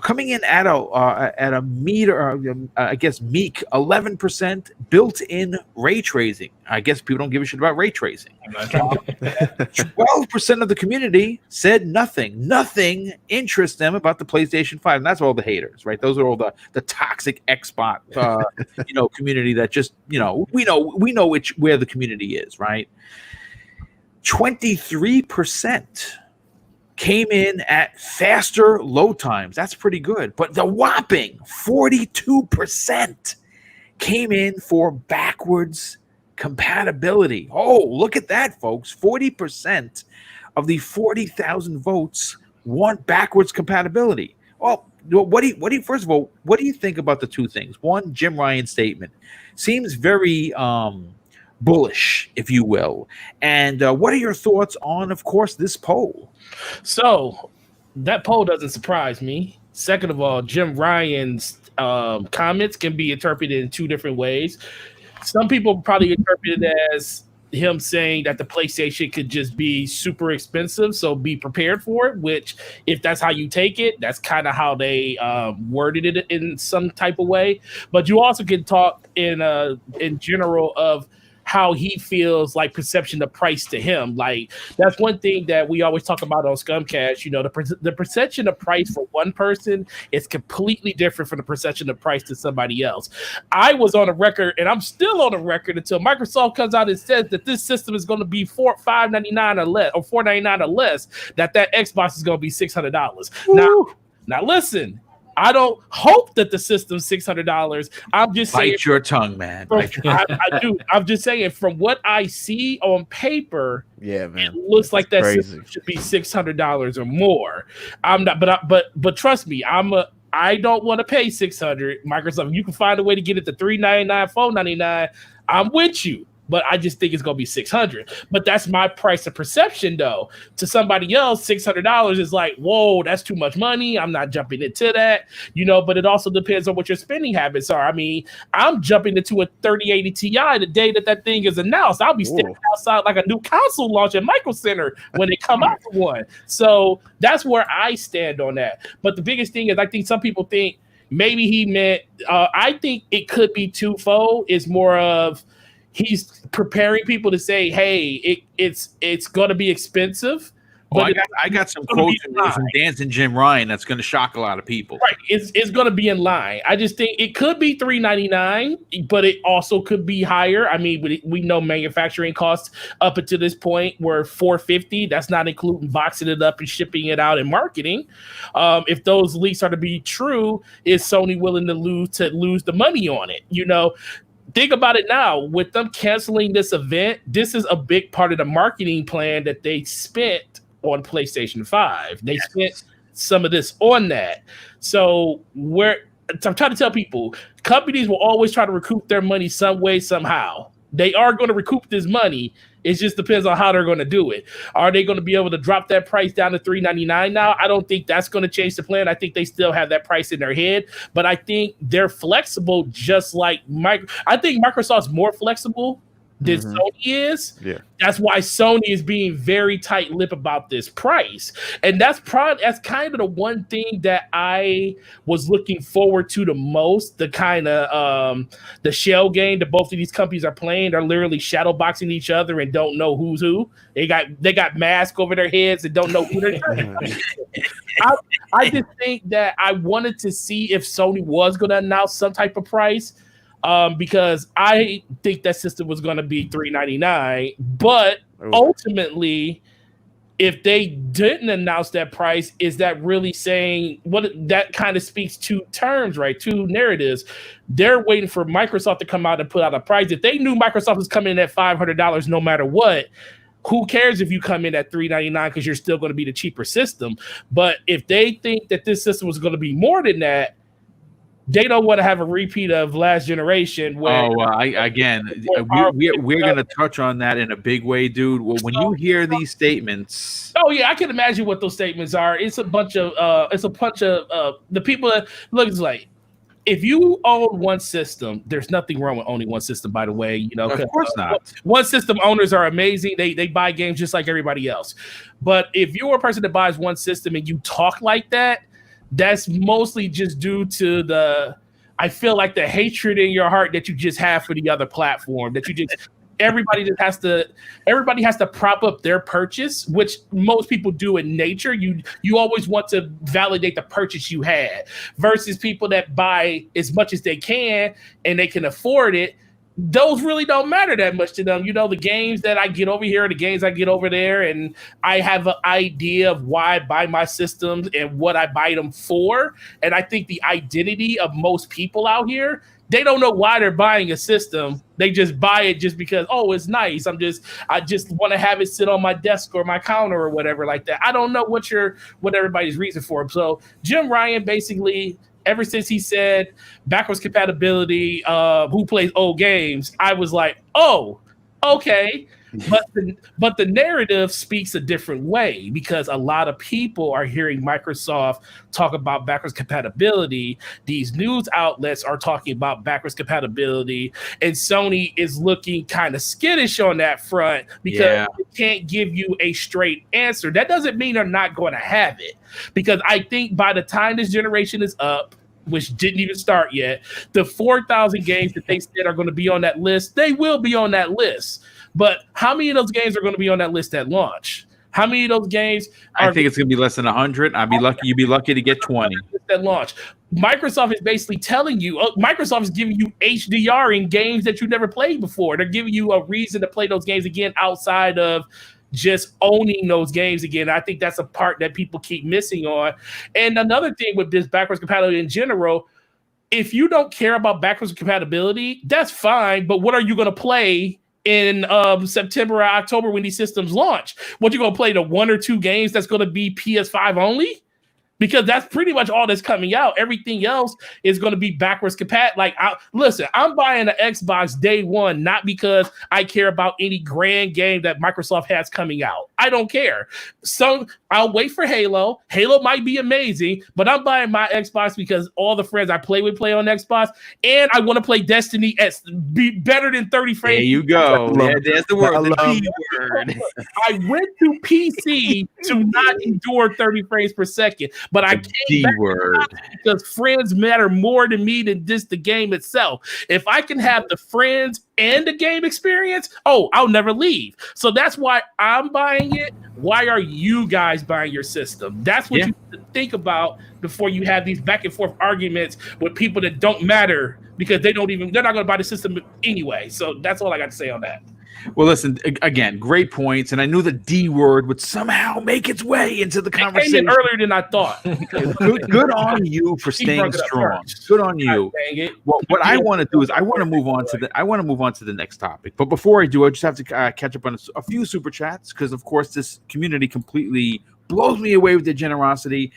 Coming in at a meek 11% built-in ray tracing. I guess people don't give a shit about ray tracing. 12% of the community said nothing. Nothing interests them about the PlayStation 5, and that's all the haters, right? Those are all the toxic Xbox, community that just we know where the community is, right? 23% came in at faster load times. That's pretty good. But the whopping 42% came in for backwards compatibility. Oh, look at that, folks. 40% of the 40,000 votes want backwards compatibility. Well, first of all, what do you think about the two things? One, Jim Ryan's statement seems very bullish, if you will. And what are your thoughts on, of course, this poll? So that poll doesn't surprise me. Second of all, Jim Ryan's comments can be interpreted in two different ways. Some people probably interpret it as him saying that the PlayStation could just be super expensive, so be prepared for it, which if that's how you take it, that's kind of how they worded it in some type of way. But you also can talk in general of how he feels like perception of price to him. Like, that's one thing that we always talk about on Scumcast. The perception of price for one person is completely different from the perception of price to somebody else. I was on a record, and I'm still on a record until Microsoft comes out and says that this system is going to be $599 or less, or $499 or less, that Xbox is going to be $600. Now listen, I don't hope that the system's $600. I'm just saying. Bite your tongue, man. Bite your tongue. I do. I'm just saying, from what I see on paper, Yeah, man. it looks like that crazy. system should be $600 or more. I'm not, but trust me, I don't want to pay $600. Microsoft, you can find a way to get it to $399, $499. I'm with you. But I just think it's gonna be $600. But that's my price of perception, though. To somebody else, $600 is like, whoa, that's too much money. I'm not jumping into that, But it also depends on what your spending habits are. I mean, I'm jumping into a 3080 Ti the day that thing is announced. I'll be standing outside like a new console launch at Micro Center when they come out for one. So that's where I stand on that. But the biggest thing is, I think some people think maybe he meant. I think it could be twofold. It's more of, he's preparing people to say, hey, it's going to be expensive. But I got some quotes from Dancing Jim Ryan that's going to shock a lot of people. Right. It's going to be in line. I just think it could be $399, but it also could be higher. I mean, we know manufacturing costs up until this point were $450. That's not including boxing it up and shipping it out and marketing. If those leaks are to be true, is Sony willing to lose the money on it? Think about it now. With them canceling this event, this is a big part of the marketing plan that they spent on PlayStation 5. They spent some of this on that. So I'm trying to tell people, companies will always try to recoup their money some way, somehow. They are going to recoup this money. It just depends on how they're going to do it. Are they going to be able to drop that price down to $399 now? I don't think that's going to change the plan. I think they still have that price in their head, but I think they're flexible, just like I think Microsoft's more flexible than Sony is. Yeah. That's why Sony is being very tight-lipped about this price. And that's kind of the one thing that I was looking forward to the most, the kind of the shell game that both of these companies are playing. They're literally shadow boxing each other and don't know who's who. They got masks over their heads and don't know who they're trying to. I just think that I wanted to see if Sony was going to announce some type of price. Because I think that system was going to be $399, but ultimately, if they didn't announce that price, is that really saying what? That kind of speaks to terms, right? Two narratives. They're waiting for Microsoft to come out and put out a price. If they knew Microsoft was coming in at $500 no matter what, who cares if you come in at $399 because you're still going to be the cheaper system? But if they think that this system was going to be more than that, they don't want to have a repeat of last generation. Where we're going to touch on that in a big way, dude. Well, when you hear these statements, I can imagine what those statements are. It's a bunch of the people that look like. If you own one system, there's nothing wrong with owning one system, by the way. Of course not. One system owners are amazing. They buy games just like everybody else. But if you're a person that buys one system and you talk like that, that's mostly just due to I feel like the hatred in your heart that you just have for the other platform, that you just, everybody has to prop up their purchase, which most people do in nature. You always want to validate the purchase you had versus people that buy as much as they can and they can afford it. Those really don't matter that much to them. The games that I get over here, the games I get over there, and I have an idea of why I buy my systems and what I buy them for. And I think the identity of most people out here, they don't know why they're buying a system. They just buy it just because, it's nice. I just want to have it sit on my desk or my counter or whatever like that. I don't know what everybody's reason for it. So Jim Ryan basically, ever since he said backwards compatibility, who plays old games, I was like, oh, okay. But the narrative speaks a different way because a lot of people are hearing Microsoft talk about backwards compatibility. These news outlets are talking about backwards compatibility, and Sony is looking kind of skittish on that front because they can't give you a straight answer. That doesn't mean they're not going to have it, because I think by the time this generation is up, which didn't even start yet, the 4,000 games that they said are going to be on that list, they will be on that list. But how many of those games are going to be on that list at launch? How many of those games I think it's going to be less than 100. You'd be lucky to get 20 at launch. Microsoft is basically telling you, Microsoft is giving you HDR in games that you never played before. They're giving you a reason to play those games again outside of just owning those games again. I think that's a part that people keep missing on. And another thing with this backwards compatibility in general, if you don't care about backwards compatibility, that's fine. But what are you going to play in September or October when these systems launch? What, you going to play the 1 or 2 games that's going to be PS5 only? Because that's pretty much all that's coming out. Everything else is going to be backwards compatible. Like, listen, I'm buying an Xbox day one, not because I care about any grand game that Microsoft has coming out. I don't care. So I'll wait for Halo. Halo might be amazing, but I'm buying my Xbox because all the friends I play with play on Xbox, and I want to play Destiny at be better than 30 frames. There you go. There's the word. The P word. I went to PC to not endure 30 frames per second. But I came back because friends matter more to me than just the game itself. If I can have the friends and the game experience, I'll never leave. So that's why I'm buying it. Why are you guys buying your system? That's what you have to think about before you have these back and forth arguments with people that don't matter, because they're not going to buy the system anyway. So that's all I got to say on that. Well, listen, again, great points, and I knew the D word would somehow make its way into the conversation. It came in earlier than I thought. Good on you for staying strong. Good on you. Well, what I want to do is I want to move on to the next topic. But before I do, I just have to catch up on a few super chats, because of course this community completely blows me away with their generosity.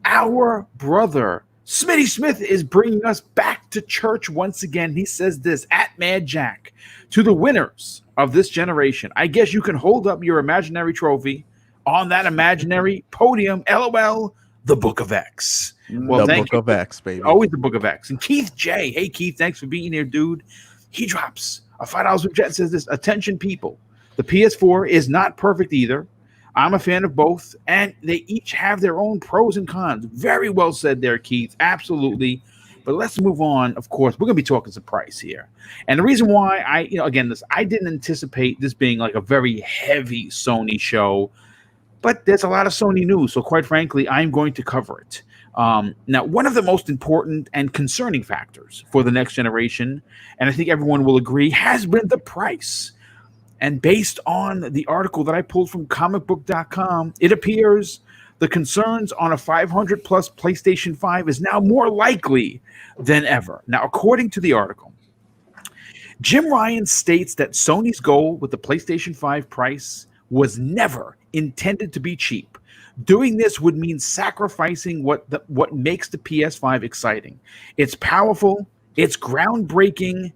Our brother Smitty Smith is bringing us back to church once again. He says this at Mad Jack: to the winners of this generation, I guess you can hold up your imaginary trophy on that imaginary podium. LOL, the Book of X. Well, the Book of X, baby. Always the Book of X. And Keith J. Hey, Keith, thanks for being here, dude. He drops a $5 super chat, says this: attention, people. The PS4 is not perfect either. I'm a fan of both, and they each have their own pros and cons. Very well said there, Keith. Absolutely. But let's move on. Of course, we're going to be talking some price here. And the reason why I didn't anticipate this being like a very heavy Sony show, but there's a lot of Sony news. So quite frankly, I'm going to cover it. Now, one of the most important and concerning factors for the next generation, and I think everyone will agree, has been the price. And based on the article that I pulled from comicbook.com, it appears the concerns on a 500 plus PlayStation 5 is now more likely than ever. Now, according to the article, Jim Ryan states that Sony's goal with the PlayStation 5 price was never intended to be cheap. Doing this would mean sacrificing what makes the PS5 exciting. It's powerful, it's groundbreaking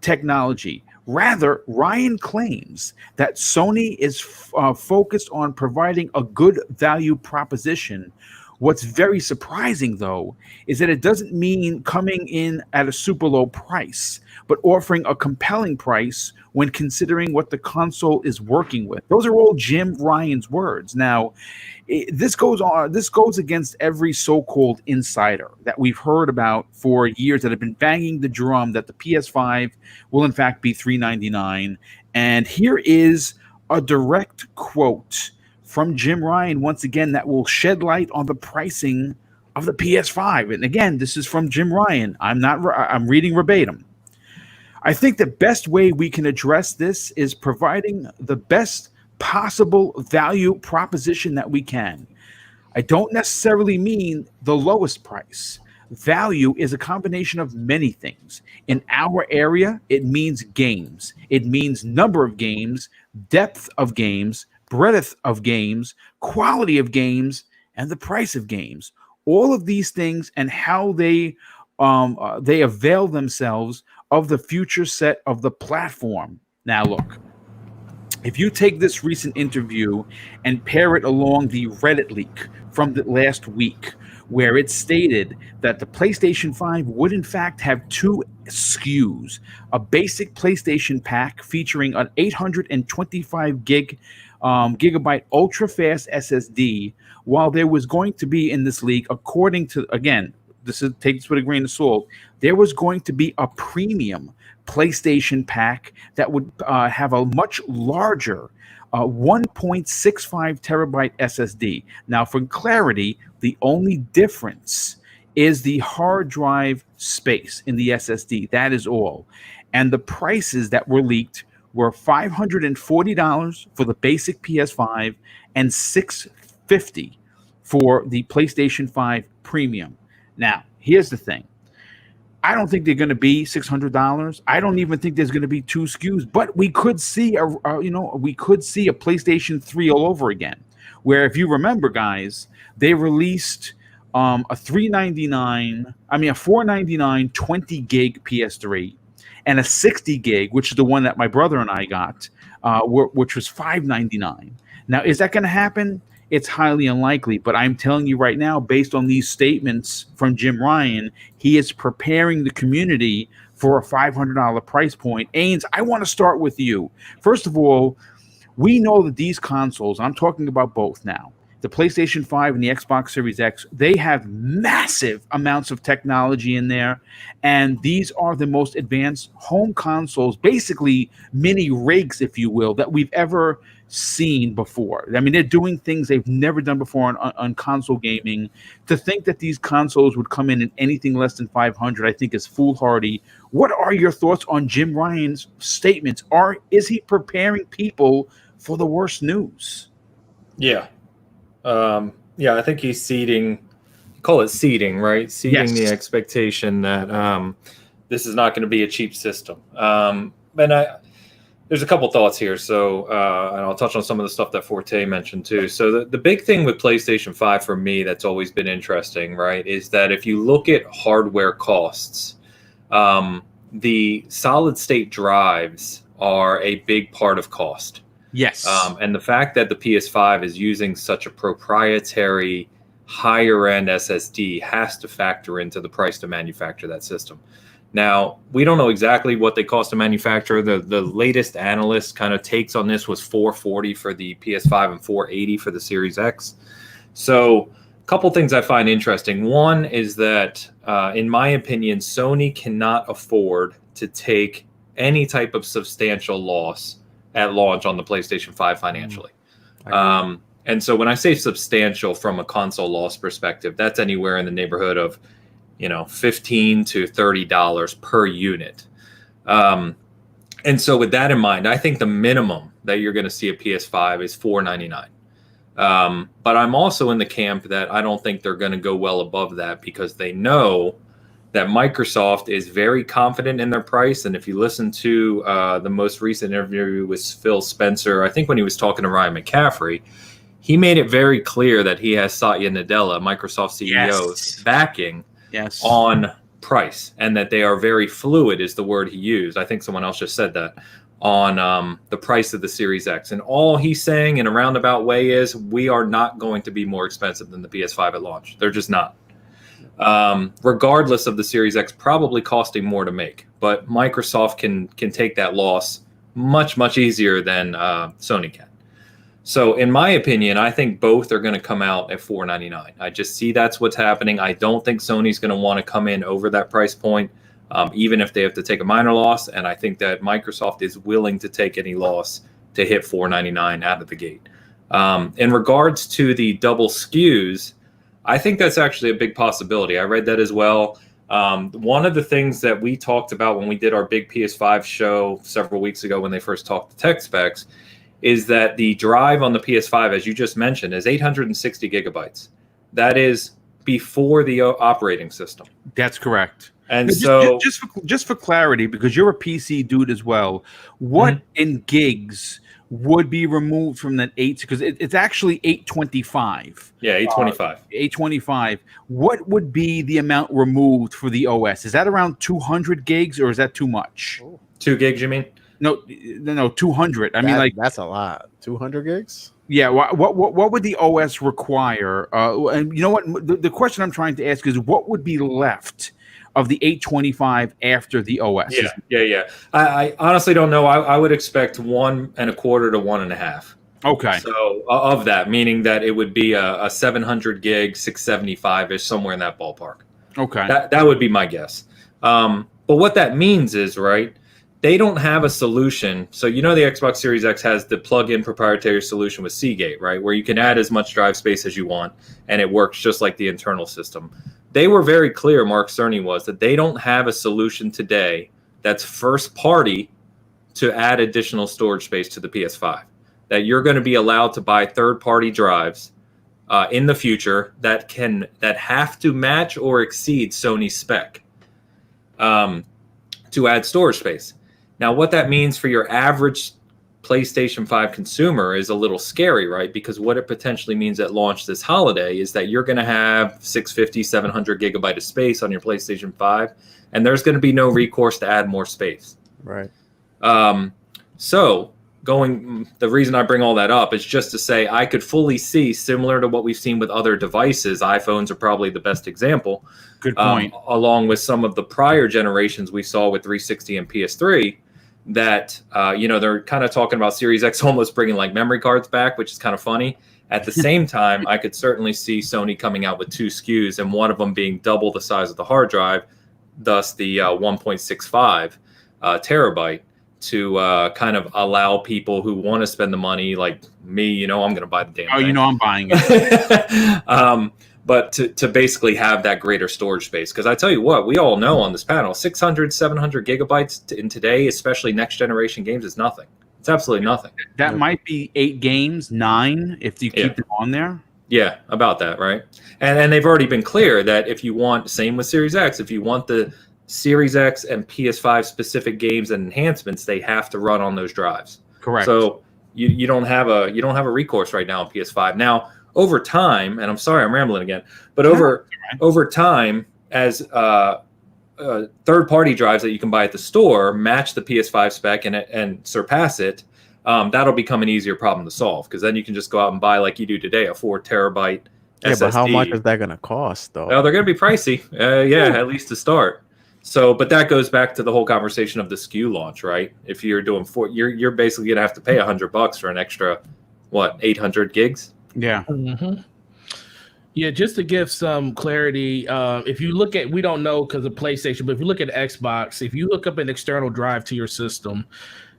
technology. Rather, Ryan claims that Sony is focused on providing a good value proposition. What's very surprising, though, is that it doesn't mean coming in at a super low price, but offering a compelling price when considering what the console is working with. Those are all Jim Ryan's words. Now, this goes against every so-called insider that we've heard about for years that have been banging the drum that the PS5 will in fact be $399. And here is a direct quote from Jim Ryan once again that will shed light on the pricing of the PS5. And again, this is from Jim Ryan. I'm reading verbatim. I think the best way we can address this is providing the best possible value proposition that we can. I don't necessarily mean the lowest price. Value is a combination of many things. In our area, it means games. It means number of games, depth of games, breadth of games, quality of games, and the price of games. All of these things and how they avail themselves of the future set of the platform. Now, look, if you take this recent interview and pair it along the Reddit leak from the last week, where it stated that the PlayStation 5 would in fact have 2 SKUs, a basic PlayStation pack featuring an 825 gigabyte ultra-fast SSD, while there was going to be in this leak, according to, again, take this with a grain of salt, there was going to be a premium PlayStation pack that would have a much larger 1.65 terabyte SSD. Now, for clarity, the only difference is the hard drive space in the SSD. That is all. And the prices that were leaked were $540 for the basic PS5 and $650 for the PlayStation 5 Premium. Now, here's the thing. I don't think they're going to be $600. I don't even think there's going to be 2 SKUs, but we could see a PlayStation 3 all over again. Where, if you remember, guys, they released a $499 20 gig PS3 and a 60 gig, which is the one that my brother and I got, which was $599. Now, is that going to happen? It's highly unlikely, but I'm telling you right now, based on these statements from Jim Ryan, he is preparing the community for a $500 price point. Ains, I want to start with you. First of all, we know that these consoles, I'm talking about both now, the PlayStation 5 and the Xbox Series X, they have massive amounts of technology in there, and these are the most advanced home consoles, basically mini rigs, if you will, that we've ever seen before. I mean, they're doing things they've never done before on console gaming. To think that these consoles would come in at anything less than $500, I think is foolhardy. What are your thoughts on Jim Ryan's statements? Is he preparing people for the worst news? Yeah. I think he's call it seeding, right? Seeding the expectation that this is not going to be a cheap system. There's a couple thoughts here. So, and I'll touch on some of the stuff that Forte mentioned too. So the big thing with PlayStation 5 for me that's always been interesting, right, is that if you look at hardware costs, the solid state drives are a big part of cost. Yes. And the fact that the PS5 is using such a proprietary higher end SSD has to factor into the price to manufacture that system. Now, we don't know exactly what they cost to manufacture. The latest analyst kind of takes on this was $440 for the PS5 and $480 for the Series X. So a couple things I find interesting. One is that, in my opinion, Sony cannot afford to take any type of substantial loss at launch on the PlayStation 5 financially. And so when I say substantial from a console loss perspective, that's anywhere in the neighborhood of $15 to $30 per unit. And so with that in mind, I think the minimum that you're going to see a PS5 is $499. But I'm also in the camp that I don't think they're going to go well above that, because they know that Microsoft is very confident in their price. And if you listen to the most recent interview with Phil Spencer, I think when he was talking to Ryan McCaffrey, he made it very clear that he has Satya Nadella, Microsoft CEO, backing on price, and that they are very fluid is the word he used. I think someone else just said that on the price of the Series X. And all he's saying in a roundabout way is we are not going to be more expensive than the PS5 at launch. They're just not. Regardless of the Series X probably costing more to make, but Microsoft can take that loss much, much easier than Sony can. So in my opinion, I think both are going to come out at $499. I just see that's what's happening. I don't think Sony's going to want to come in over that price point, even if they have to take a minor loss. And I think that Microsoft is willing to take any loss to hit $499 out of the gate. In regards to the double SKUs, I think that's actually a big possibility. I read that as well. One of the things that we talked about when we did our big PS5 show several weeks ago when they first talked the tech specs is that the drive on the PS5, as you just mentioned, is 860 gigabytes. That is before the operating system. That's correct. And so just for clarity, because you're a PC dude as well, what in gigs would be removed from that 8? Because it's actually 825. Yeah, 825. 825. What would be the amount removed for the OS? Is that around 200 gigs, or is that too much? 2 gigs, you mean? No, 200. I mean, that's a lot. 200 gigs? Yeah. What would the OS require? And you know what? The question I'm trying to ask is, what would be left of the 825 after the OS? Yeah. I honestly don't know. I would expect 1.25 to 1.5. Okay. So of that, meaning that it would be a 700 gig, 675-ish, somewhere in that ballpark. Okay. That would be my guess. But what that means is, right, they don't have a solution. So the Xbox Series X has the plug-in proprietary solution with Seagate, right, where you can add as much drive space as you want, and it works just like the internal system. They were very clear, Mark Cerny was, that they don't have a solution today that's first party to add additional storage space to the PS5. That you're going to be allowed to buy third-party drives in the future that have to match or exceed Sony's spec to add storage space. Now, what that means for your average PlayStation 5 consumer is a little scary, right? Because what it potentially means at launch this holiday is that you're going to have 650, 700 gigabyte of space on your PlayStation 5, and there's going to be no recourse to add more space. Right. The reason I bring all that up is just to say I could fully see, similar to what we've seen with other devices, iPhones are probably the best example. Good point. Along with some of the prior generations we saw with 360 and PS3, that they're kind of talking about Series X almost bringing like memory cards back, which is kind of funny. At the same time, I could certainly see Sony coming out with 2 SKUs, and one of them being double the size of the hard drive, thus the 1.65 terabyte, to kind of allow people who want to spend the money, like me, I'm going to buy the damn thing. I'm buying it. But to basically have that greater storage space. Because I tell you what, we all know on this panel, 600, 700 gigabytes in today, especially next generation games, is nothing. It's absolutely nothing. That might be 8 games, 9, if you keep them on there. Yeah, about that, right? And they've already been clear that if you want, same with Series X, if you want the Series X and PS5 specific games and enhancements, they have to run on those drives. Correct. So you don't have a recourse right now on PS5. Now, over time, and I'm sorry I'm rambling again, but over time, as third-party drives that you can buy at the store match the PS5 spec and surpass it, that'll become an easier problem to solve, because then you can just go out and buy, like you do today, a 4 terabyte SSD. But how much is that going to cost, though? Well, they're going to be pricey. At least to start. So, but that goes back to the whole conversation of the SKU launch, right? If you're doing you're basically going to have to pay $100 for an extra, 800 gigs? Yeah. Mm-hmm. Yeah, just to give some clarity, if you look at, we don't know because of PlayStation, but if you look at Xbox, if you look up an external drive to your system,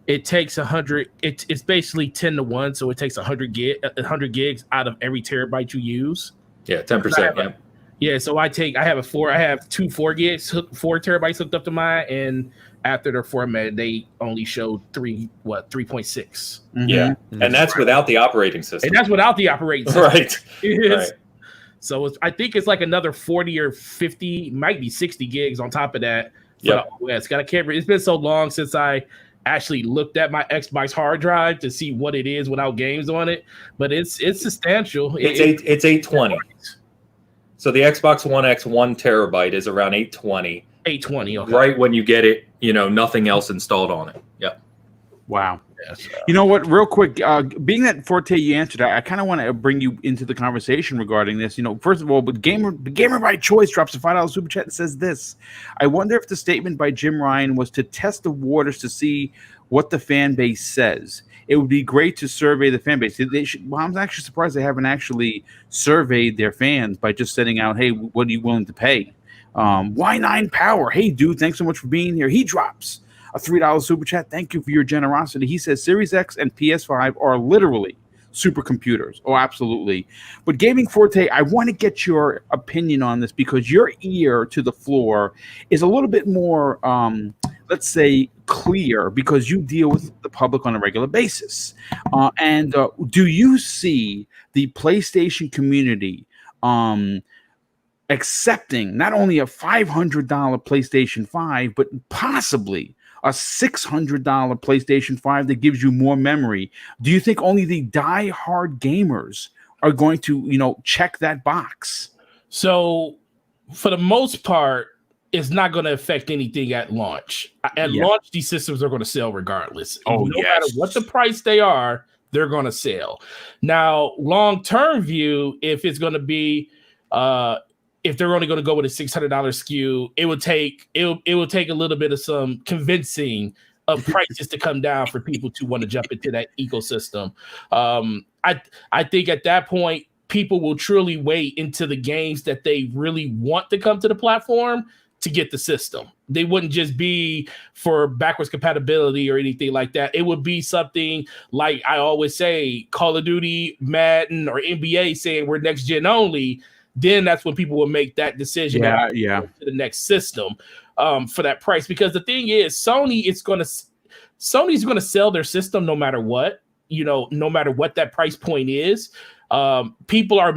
it takes 100. It's basically 10 to 1, so it takes 100 gigs out of every terabyte you use. Yeah, 10%. Yeah. Yeah, so I have 2 4 terabytes hooked up to mine, and after their format, they only showed 3.6. Mm-hmm. Yeah, and that's without the operating system. And that's without the operating system. Right. Right. So I think it's like another 40 or 50, might be 60 gigs on top of that. Yeah, it's got a camera. It's been so long since I actually looked at my Xbox hard drive to see what it is without games on it, but it's substantial. It's 820. So the Xbox One X 1 terabyte is around 820. 820, okay. Right when you get it, nothing else installed on it. Yep. Wow. Yes. You know what? Real quick, being that Forte you answered, I kind of want to bring you into the conversation regarding this. First of all, the gamer by choice drops a $5 super chat and says this: I wonder if the statement by Jim Ryan was to test the waters to see what the fan base says. It would be great to survey the fan base. I'm actually surprised they haven't actually surveyed their fans by just sending out, hey, what are you willing to pay? Y9 Power. Hey, dude, thanks so much for being here. He drops a $3 super chat. Thank you for your generosity. He says Series X and PS5 are literally supercomputers. Oh, absolutely. But Gaming Forte, I want to get your opinion on this, because your ear to the floor is a little bit more, let's say, clear, because you deal with the public on a regular basis. And do you see the PlayStation community accepting not only a $500 PlayStation 5, but possibly a $600 PlayStation 5 that gives you more memory? Do you think only the die-hard gamers are going to, check that box? So, for the most part, it's not going to affect anything at launch. At launch, these systems are going to sell regardless. No matter what the price they are, they're going to sell. Now, long-term view, if it's going to be if they're only going to go with a $600 SKU, it would take a little bit of some convincing of prices to come down for people to want to jump into that ecosystem. I think at that point, people will truly wait into the games that they really want to come to the platform to get the system. They wouldn't just be for backwards compatibility or anything like that. It would be something like, I always say, Call of Duty, Madden, or NBA saying we're next gen only. Then that's when people will make that decision to the next system for that price. Because the thing is, Sony Sony's going to sell their system no matter what, no matter what that price point is. People are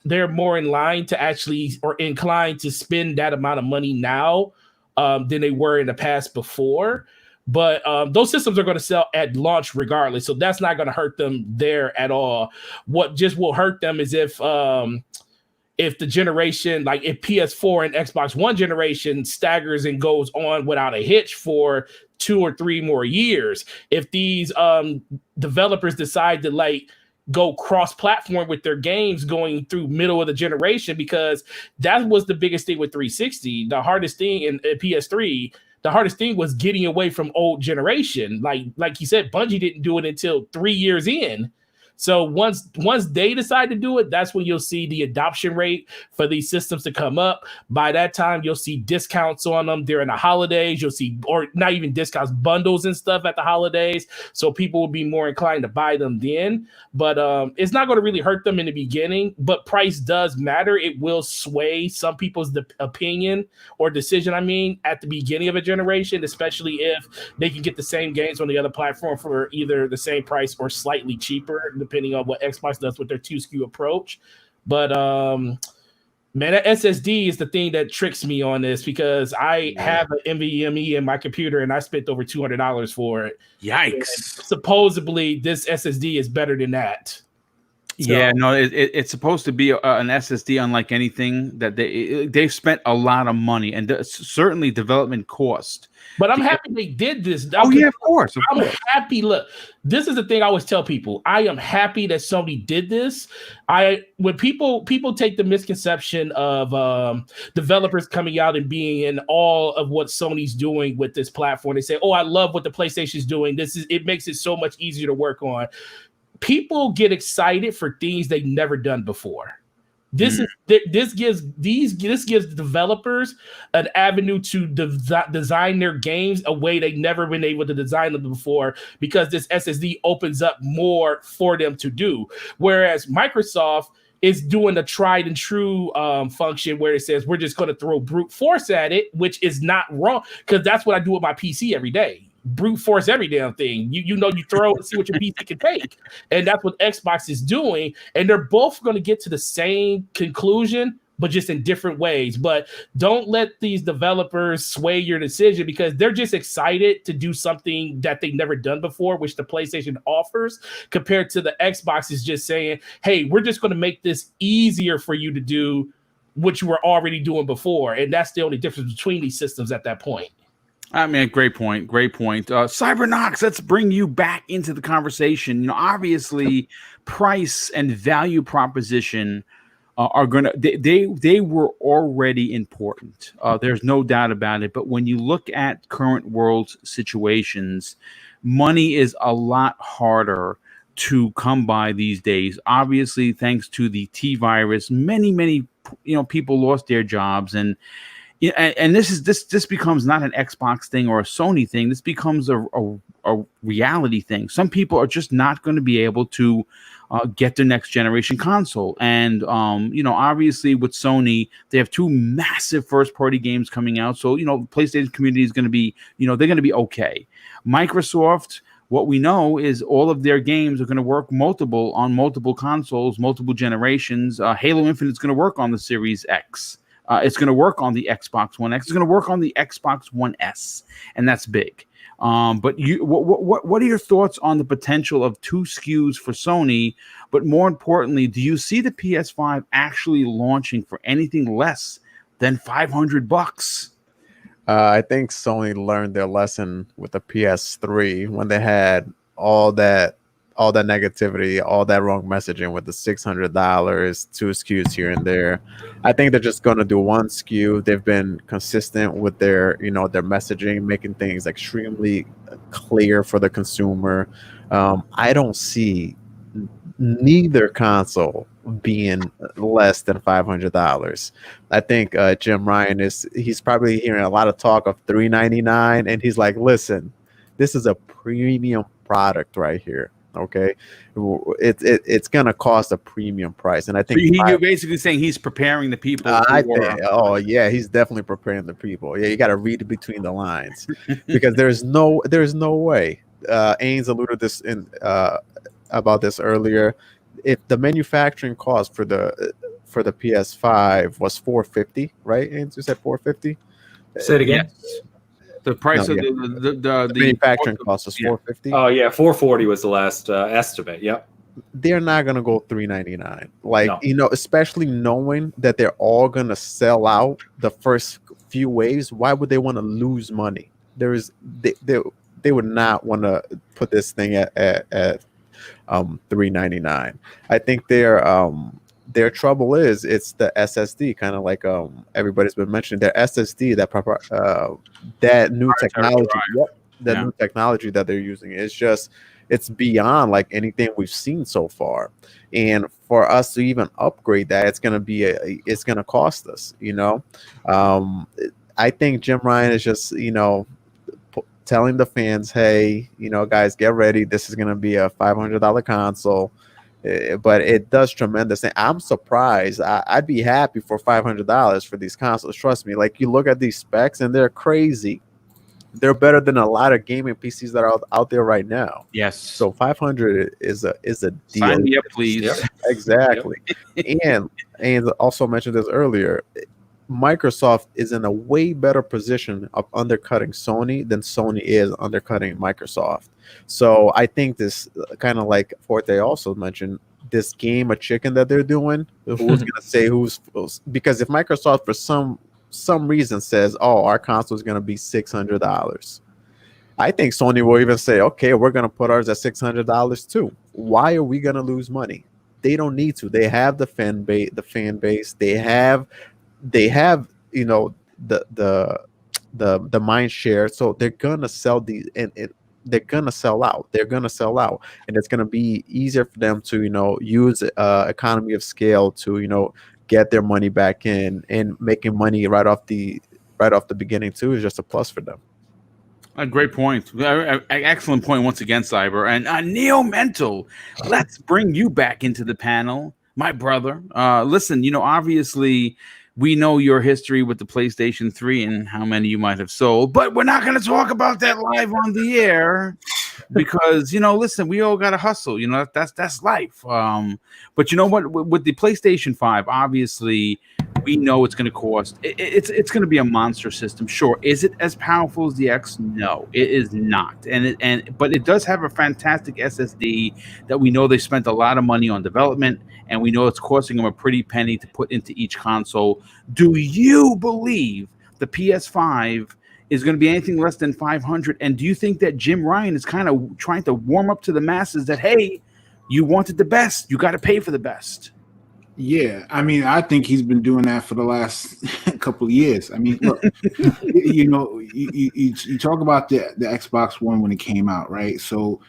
they're more in line to actually, or inclined to spend that amount of money now than they were in the past before. But those systems are going to sell at launch regardless, so that's not going to hurt them there at all. What just will hurt them is if the generation, like if PS4 and Xbox One generation staggers and goes on without a hitch for 2 or 3 more years. If these developers decide to go cross-platform with their games going through middle of the generation, because that was the biggest thing with 360. The hardest thing in PS3. The hardest thing was getting away from old generation. Like you said, Bungie didn't do it until 3 years in. So once they decide to do it, that's when you'll see the adoption rate for these systems to come up. By that time, you'll see discounts on them during the holidays. You'll see, or not even discounts, bundles and stuff at the holidays. So people will be more inclined to buy them then. But it's not going to really hurt them in the beginning. But price does matter. It will sway some people's opinion or decision, at the beginning of a generation, especially if they can get the same games on the other platform for either the same price or slightly cheaper, depending on what Xbox does with their 2 SKU approach. But man, that SSD is the thing that tricks me on this, because I have an NVMe in my computer and I spent over $200 for it. Yikes. And supposedly this SSD is better than that. So, yeah, no, it's supposed to be an SSD unlike anything that they've spent a lot of money, and certainly development cost. But I'm happy they did this. Oh, yeah, of course. I'm happy. Look, this is the thing I always tell people. I am happy that Sony did this. When people take the misconception of developers coming out and being in all of what Sony's doing with this platform, they say, "Oh, I love what the PlayStation's doing. It makes it so much easier to work on." People get excited for things they've never done before. This gives developers an avenue to design their games a way they've never been able to design them before, because this SSD opens up more for them to do. Whereas Microsoft is doing a tried and true function where it says we're just going to throw brute force at it, which is not wrong, because that's what I do with my PC every day. Brute force every damn thing. You throw and see what your PC can take. And that's what Xbox is doing. And they're both going to get to the same conclusion, but just in different ways. But don't let these developers sway your decision, because they're just excited to do something that they've never done before, which the PlayStation offers, compared to the Xbox is just saying, hey, we're just going to make this easier for you to do what you were already doing before. And that's the only difference between these systems at that point. Great point. Cybernox, let's bring you back into the conversation. Obviously, price and value proposition are going to, they were already important. There's no doubt about it. But when you look at current world situations, money is a lot harder to come by these days. Obviously, thanks to the T virus, many people lost their jobs, and this becomes not an Xbox thing or a Sony thing. This becomes a reality thing. Some people are just not going to be able to get their next generation console. And, obviously with Sony, they have 2 massive first party games coming out. So, PlayStation community is going to be, they're going to be okay. Microsoft, what we know is all of their games are going to work on multiple consoles, multiple generations. Halo Infinite is going to work on the Series X. It's going to work on the Xbox One X. It's going to work on the Xbox One S, and that's big. But what are your thoughts on the potential of 2 SKUs for Sony? But more importantly, do you see the PS5 actually launching for anything less than $500? I think Sony learned their lesson with the PS3 when they had all that negativity, all that wrong messaging with the $600, 2 SKUs here and there. I think they're just going to do 1 SKU. They've been consistent with their messaging, making things extremely clear for the consumer. I don't see neither console being less than $500. I think Jim Ryan he's probably hearing a lot of talk of $399, and he's like, listen, this is a premium product right here. Okay, it's gonna cost a premium price, and I think you're basically saying he's preparing the people. Oh yeah, he's definitely preparing the people. Yeah, you got to read between the lines because there's no way. Ains alluded this in about this earlier. If the manufacturing cost for the PS5 was $450, right? Ains, you said $450. Say it again. Yes. The price of the manufacturing cost was $450. Oh yeah, $440 was the last estimate. Yep. They're not gonna go $399. Like especially knowing that they're all gonna sell out the first few waves. Why would they want to lose money? They would not want to put this thing at $399. I think their trouble is it's the SSD, kind of like everybody's been mentioning. Their SSD, that new technology, new technology that they're using is just it's beyond like anything we've seen so far. And for us to even upgrade that, it's gonna cost us. I think Jim Ryan is just telling the fans, hey, guys, get ready. This is gonna be a $500 console. But it does tremendous thing. I'm surprised. I'd be happy for $500 for these consoles. Trust me. Like you look at these specs and they're crazy. They're better than a lot of gaming PCs that are out there right now. Yes. So 500 is a deal. Sign me up, please. Yep. Exactly. Yep. and also mentioned this earlier. Microsoft is in a way better position of undercutting Sony than Sony is undercutting Microsoft. So I think this kind of like Forte also mentioned, this game of chicken that they're doing, who's going to say who's, because if Microsoft for some reason says, oh, our console is going to be $600, I think Sony will even say, okay, we're going to put ours at $600 too. Why are we going to lose money? They don't need to. They have the fan base. They have the mind share, so they're gonna sell these and they're gonna sell out. And it's gonna be easier for them to use economy of scale to get their money back in, and making money right off the beginning too is just a plus for them. A great point. Excellent point once again, Cyber. And Neo Mental, let's bring you back into the panel, my brother. Listen, obviously we know your history with the PlayStation 3 and how many you might have sold, but we're not going to talk about that live on the air because, listen, we all got to hustle. That's life. But you know what? With the PlayStation 5, obviously, we know it's going to cost. It's going to be a monster system. Sure. Is it as powerful as the X? No, it is not. But it does have a fantastic SSD that we know they spent a lot of money on development, and we know it's costing them a pretty penny to put into each console. Do you believe the PS5 is going to be anything less than 500? And do you think that Jim Ryan is kind of trying to warm up to the masses that, hey, you wanted the best, you got to pay for the best? Yeah, I mean, I think he's been doing that for the last couple of years. I mean, look, you talk about the Xbox One when it came out, right? So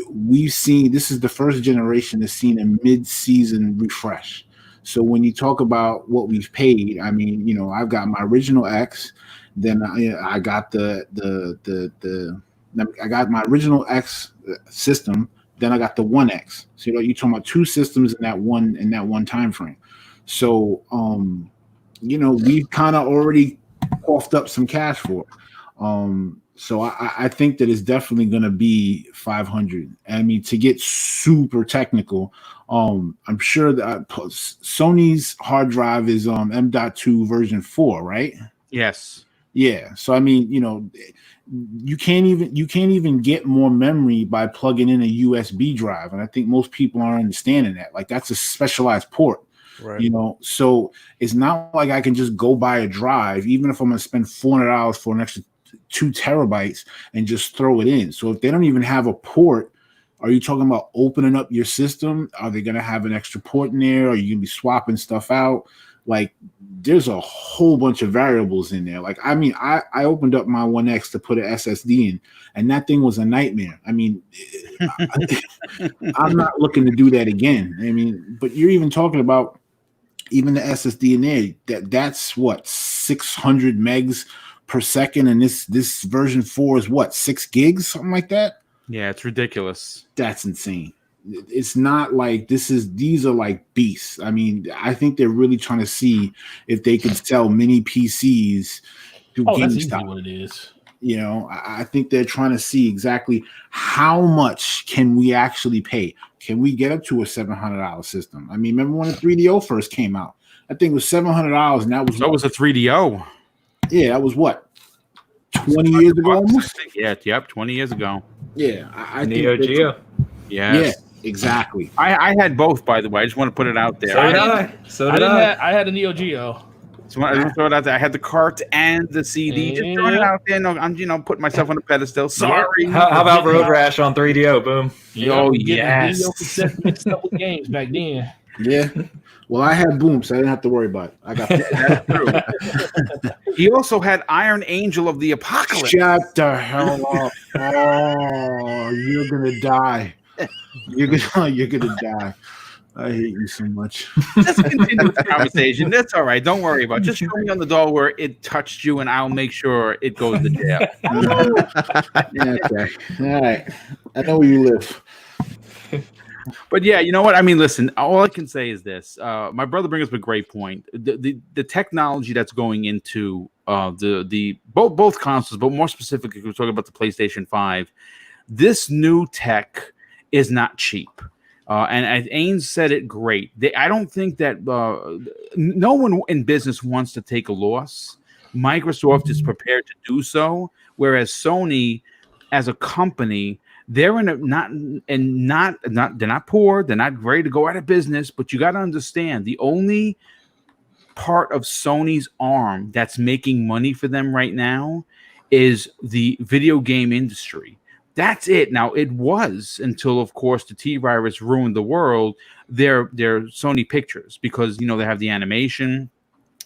we've seen, this is the first generation that's seen a mid-season refresh. So when you talk about what we've paid, I mean, I've got my original X, then I got I got my original X system. Then I got the 1X. So you're talking about two systems in that one time frame. So we've kind of already coughed up some cash for it. So I think that it's definitely going to be 500. I mean, to get super technical, I'm sure that Sony's hard drive is M.2 version 4, right? Yes. Yeah. So I mean, you can't even get more memory by plugging in a USB drive, and I think most people aren't understanding that. Like, that's a specialized port, right? So it's not like I can just go buy a drive, even if I'm going to spend $400 for an extra 2 terabytes and just throw it in. So if they don't even have a port, are you talking about opening up your system? Are they going to have an extra port in there? Are you going to be swapping stuff out? Like, there's a whole bunch of variables in there. Like, I mean, I opened up my 1X to put an SSD in, and that thing was a nightmare. I mean, I'm not looking to do that again. I mean, but you're even talking about even the SSD in there, that's what, 600 megs per second, and this version 4 is what, 6 gigs, something like that? Yeah, it's ridiculous. That's insane. it's not like these are like beasts. I mean, I think they're really trying to see if they can sell mini PCs to That's easily GameStop. what it is. You know, I think they're trying to see exactly how much can we actually pay. Can we get up to a $700 system? I mean, remember when the 3DO first came out? I think it was $700, and that was a 3DO. Yeah, that was what, 20 years ago almost? Yeah, yep, 20 years ago. Yeah, I Neo think Geo. Yes. Yeah, exactly. I had both, by the way. I just want to put it out there. So did I. I had a Neo Geo. So I just throw it out there. I had the cart and the CD. Just throwing it out there. No, I'm putting myself on a pedestal. Sorry. How about Road Rash on 3DO? Boom. Oh, yes. Mixed up with games back then. Yeah. Well, I had Boom, so I didn't have to worry about it. I got that's true. He also had Iron Angel of the Apocalypse. Shut the hell up. Oh, you're gonna die. You're gonna die. I hate you so much. Let's continue with the conversation. That's all right. Don't worry about it. Just show me on the doll where it touched you, and I'll make sure it goes to jail. Yeah, okay. All right. I know where you live. But yeah, you know what? I mean, listen, all I can say is this. My brother brings up a great point. The technology that's going into the both consoles, but more specifically, we're talking about the PlayStation 5. This new tech is not cheap. And Ains said it great. I don't think that no one in business wants to take a loss. Microsoft is prepared to do so, whereas Sony, as a company, they're they're not poor. They're not ready to go out of business. But you got to understand, the only part of Sony's arm that's making money for them right now is the video game industry. That's it. Now, it was until, of course, the T-Virus ruined the world, their Sony pictures, because, you know, they have the animation,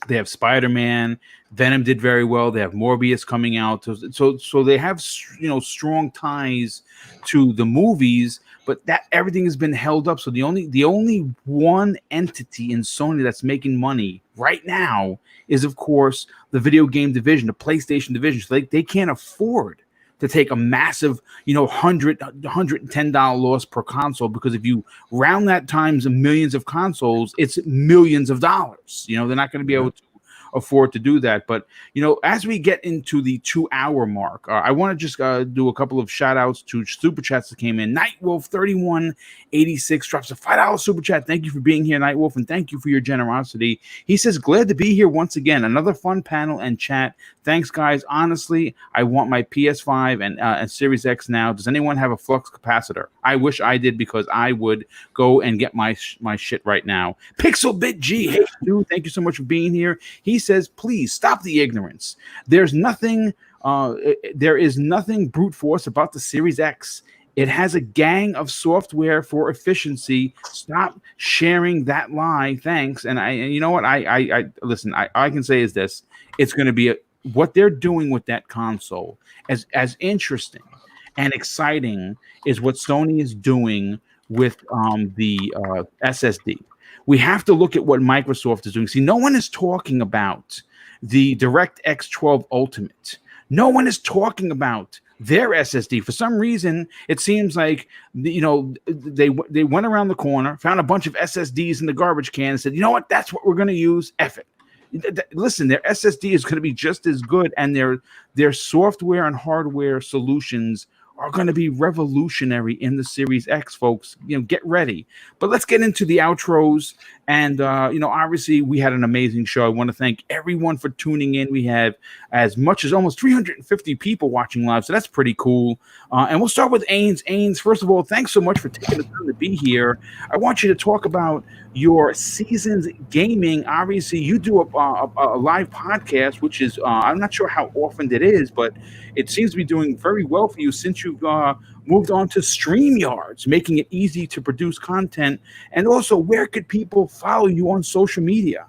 they have Spider-Man, Venom did very well, they have Morbius coming out. So they have, you know, strong ties to the movies, but that everything has been held up. So the only one entity in Sony that's making money right now is, of course, the video game division, the PlayStation division. So they can't afford to take a massive, you know, $110 loss per console, because if you round that times millions of consoles, it's millions of dollars. You know, they're not going to be able to afford to do that. But, you know, as we get into the 2-hour mark, I want to just do a couple of shout outs to super chats that came in. Nightwolf 3186 drops a $5 super chat. Thank you for being here, Nightwolf, and thank you for your generosity. He says, glad to be here once again. Another fun panel and chat. Thanks, guys. Honestly, I want my PS5 and Series X now. Does anyone have a flux capacitor? I wish I did, because I would go and get my shit right now. Pixelbit G, hey, dude, thank you so much for being here. He says, please stop the ignorance. There is nothing brute force about the Series X. It has a gang of software for efficiency. Stop sharing that lie. Thanks. And you know what? I listen. I can say is this: it's going to be what they're doing with that console. As interesting and exciting is what Sony is doing with the SSD. We have to look at what Microsoft is doing. See, no one is talking about the DirectX 12 Ultimate. No one is talking about their SSD. For some reason, it seems like, you know, they went around the corner, found a bunch of SSDs in the garbage can, and said, you know what, that's what we're going to use. F it. Listen, their SSD is going to be just as good, and their software and hardware solutions are going to be revolutionary in the Series X, folks. You know, get ready. But let's get into the outros. And, you know, obviously we had an amazing show. I want to thank everyone for tuning in. We have as much as almost 350 people watching live, so that's pretty cool. And we'll start with Ains. Ains, first of all, thanks so much for taking the time to be here. I want you to talk about your Seasons Gaming. Obviously, you do a live podcast, which is, I'm not sure how often it is, but it seems to be doing very well for you since you've moved on to StreamYards, making it easy to produce content. And also, where could people follow you on social media?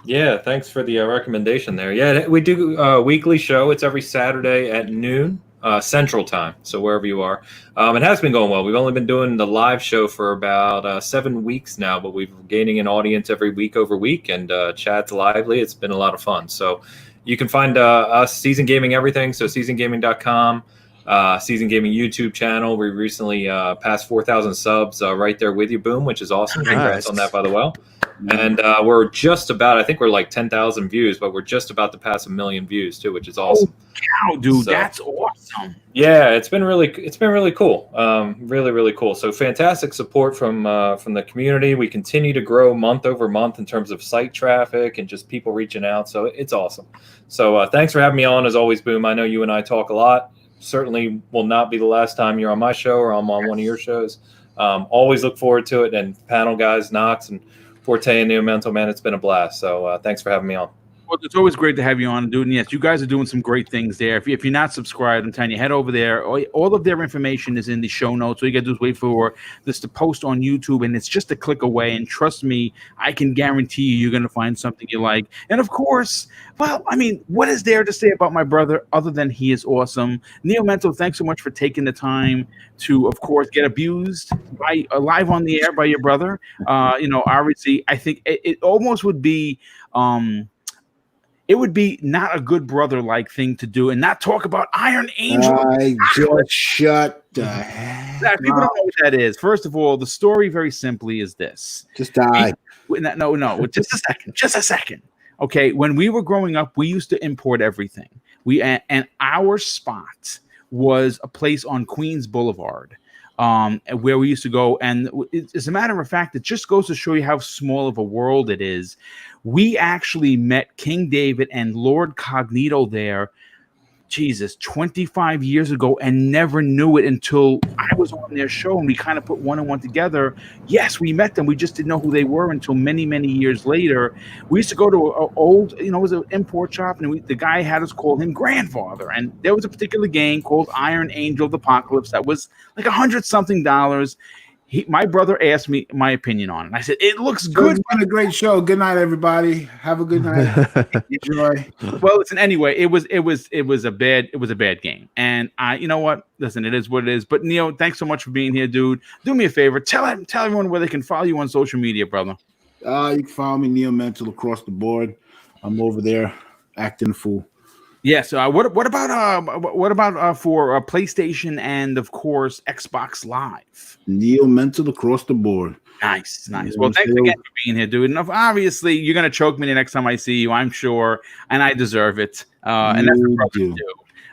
Yeah, thanks for the recommendation there. Yeah, we do a weekly show. It's every Saturday at noon Central Time, so wherever you are. It has been going well. We've only been doing the live show for about 7 weeks now, but we've been gaining an audience every week over week, and chat's lively. It's been a lot of fun. So you can find us, Season Gaming Everything, so seasongaming.com. Season Gaming YouTube channel. We recently passed 4,000 subs right there with you, Boom, which is awesome. Congrats on that, by the way. And we're just about, I think we're like 10,000 views, but we're just about to pass 1 million views too, which is awesome. Wow, dude, that's awesome. Yeah, it's been really cool. Really cool. So fantastic support from the community. We continue to grow month over month in terms of site traffic and just people reaching out. So it's awesome. So thanks for having me on as always, Boom. I know you and I talk a lot. Certainly will not be the last time you're on my show or I'm on one of your shows. Always look forward to it. And panel guys, Knox and Forte and Neo Mental, man, it's been a blast. So thanks for having me on. Well, it's always great to have you on, dude. And yes, you guys are doing some great things there. If you're not subscribed, I'm telling you, head over there. All of their information is in the show notes. All you got to do is wait for this to post on YouTube, and it's just a click away. And trust me, I can guarantee you're going to find something you like. And of course, well, I mean, what is there to say about my brother other than he is awesome? Neo Mental, thanks so much for taking the time to, of course, get abused by live on the air by your brother. Obviously, I think it almost would be. It would be not a good brother-like thing to do and not talk about Iron Angel. I just shut the heck People don't know what that is. First of all, the story very simply is this. Just die. No, just a second. Okay, when we were growing up, we used to import everything. And our spot was a place on Queens Boulevard. Where we used to go. And as a matter of fact, it just goes to show you how small of a world it is. We actually met King David and Lord Cognito there, 25 years ago, and never knew it until I was on their show and we kind of put one and one together. Yes, we met them. We just didn't know who they were until many, many years later. We used to go to an old, it was an import shop, and the guy had us call him grandfather. And there was a particular game called Iron Angel of the Apocalypse that was like $100-something. My brother asked me my opinion on it. And I said, it looks good. It's been a great show. Good night, everybody. Have a good night. Enjoy. Well, listen, anyway, it was a bad game. And you know what? Listen, it is what it is. But Neo, thanks so much for being here, dude. Do me a favor. Tell everyone where they can follow you on social media, brother. You can follow me, Neo Mental, across the board. I'm over there acting a fool. Yes. What about for PlayStation and of course Xbox Live? Neo Mental across the board. Nice. Well, thanks again for being here, dude. And obviously, you're gonna choke me the next time I see you, I'm sure, and I deserve it. And that's what brothers do.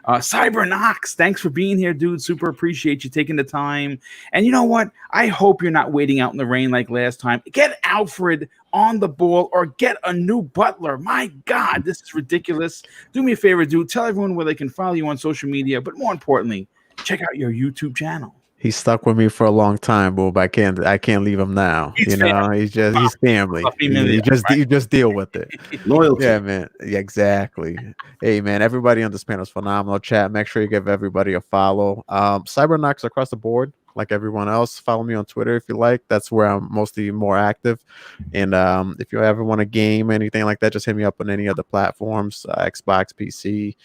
Cyber Knox, thanks for being here, dude. Super appreciate you taking the time. And you know what? I hope you're not waiting out in the rain like last time. Get Alfred on the ball or get a new butler. My God, this is ridiculous. Do me a favor, dude. Tell everyone where they can follow you on social media, but more importantly, check out your YouTube channel. He's stuck with me for a long time, Boob. I can't leave him now. He's family. He's family. You just deal with it. Loyalty. Yeah, man. Yeah, exactly. Hey, man, everybody on this panel is phenomenal. Chat, make sure you give everybody a follow. Cybernox across the board, like everyone else. Follow me on Twitter if you like. That's where I'm mostly more active. And if you ever want a game, anything like that, just hit me up on any other platforms, Xbox, PC.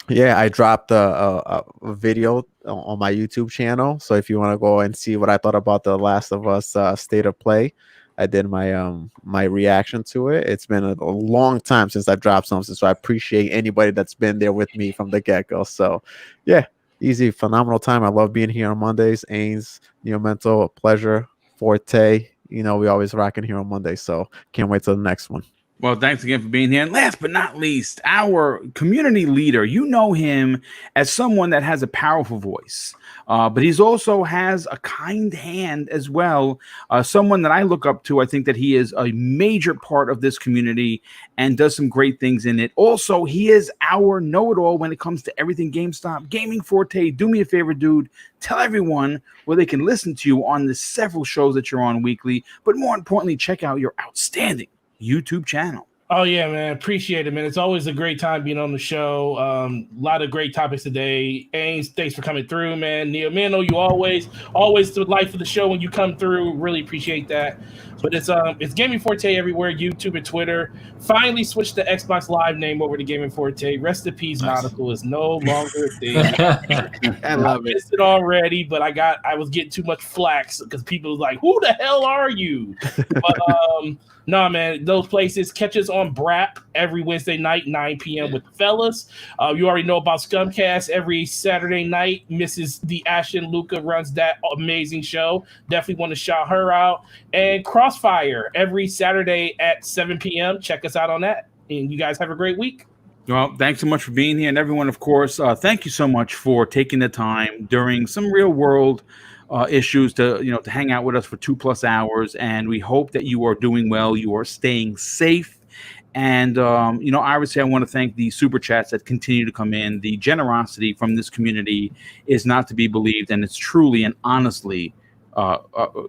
Yeah, I dropped a video on my YouTube channel. So if you want to go and see what I thought about The Last of Us State of Play, I did my reaction to it. It's been a long time since I've dropped something, so I appreciate anybody that's been there with me from the get-go. So yeah, easy, phenomenal time. I love being here on Mondays. Ains, Neo Mental, a pleasure. Forte, we always rocking here on Monday. So can't wait till the next one. Well, thanks again for being here. And last but not least, our community leader. You know him as someone that has a powerful voice, but he's also has a kind hand as well. Someone that I look up to. I think that he is a major part of this community and does some great things in it. Also, he is our know-it-all when it comes to everything GameStop. Gaming Forte, do me a favor, dude. Tell everyone where they can listen to you on the several shows that you're on weekly, but more importantly, check out your outstanding YouTube channel. Oh yeah, man, appreciate it, man. It's always a great time being on the show. A lot of great topics today. Ains, thanks for coming through, man. Neo Mental, you always the life of the show when you come through. Really appreciate that. But it's Gaming Forte everywhere, YouTube and Twitter. Finally switched the Xbox Live name over to Gaming Forte. Rest in peace, Nautical is no longer a thing. I love missed it already, but I was getting too much flack because people was like, "Who the hell are you?" But no, man, those places. Catch us on BRAP every Wednesday night, 9 p.m. with the fellas. You already know about Scumcast every Saturday night. Mrs. The Ashton Luca runs that amazing show. Definitely want to shout her out. And Crossfire every Saturday at 7 p.m. Check us out on that. And you guys have a great week. Well, thanks so much for being here. And everyone, of course, thank you so much for taking the time during some real world issues to hang out with us for 2+ hours. And we hope that you are doing well. You are staying safe. And, obviously, I want to thank the super chats that continue to come in. The generosity from this community is not to be believed. And it's truly and honestly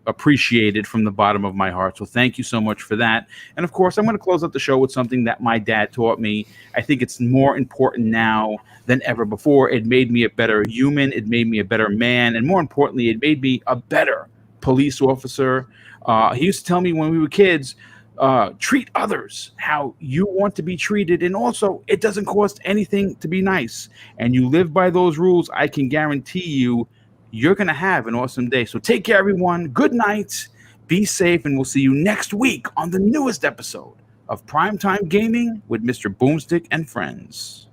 appreciated from the bottom of my heart. So thank you so much for that. And of course, I'm going to close out the show with something that my dad taught me. I think it's more important now than ever before. It made me a better human. It made me a better man. And more importantly, it made me a better police officer. He used to tell me when we were kids, treat others how you want to be treated. And also, it doesn't cost anything to be nice. And you live by those rules, I can guarantee you're going to have an awesome day. So take care, everyone. Good night. Be safe. And we'll see you next week on the newest episode of Primetime Gaming with Mr. Boomstick and Friends.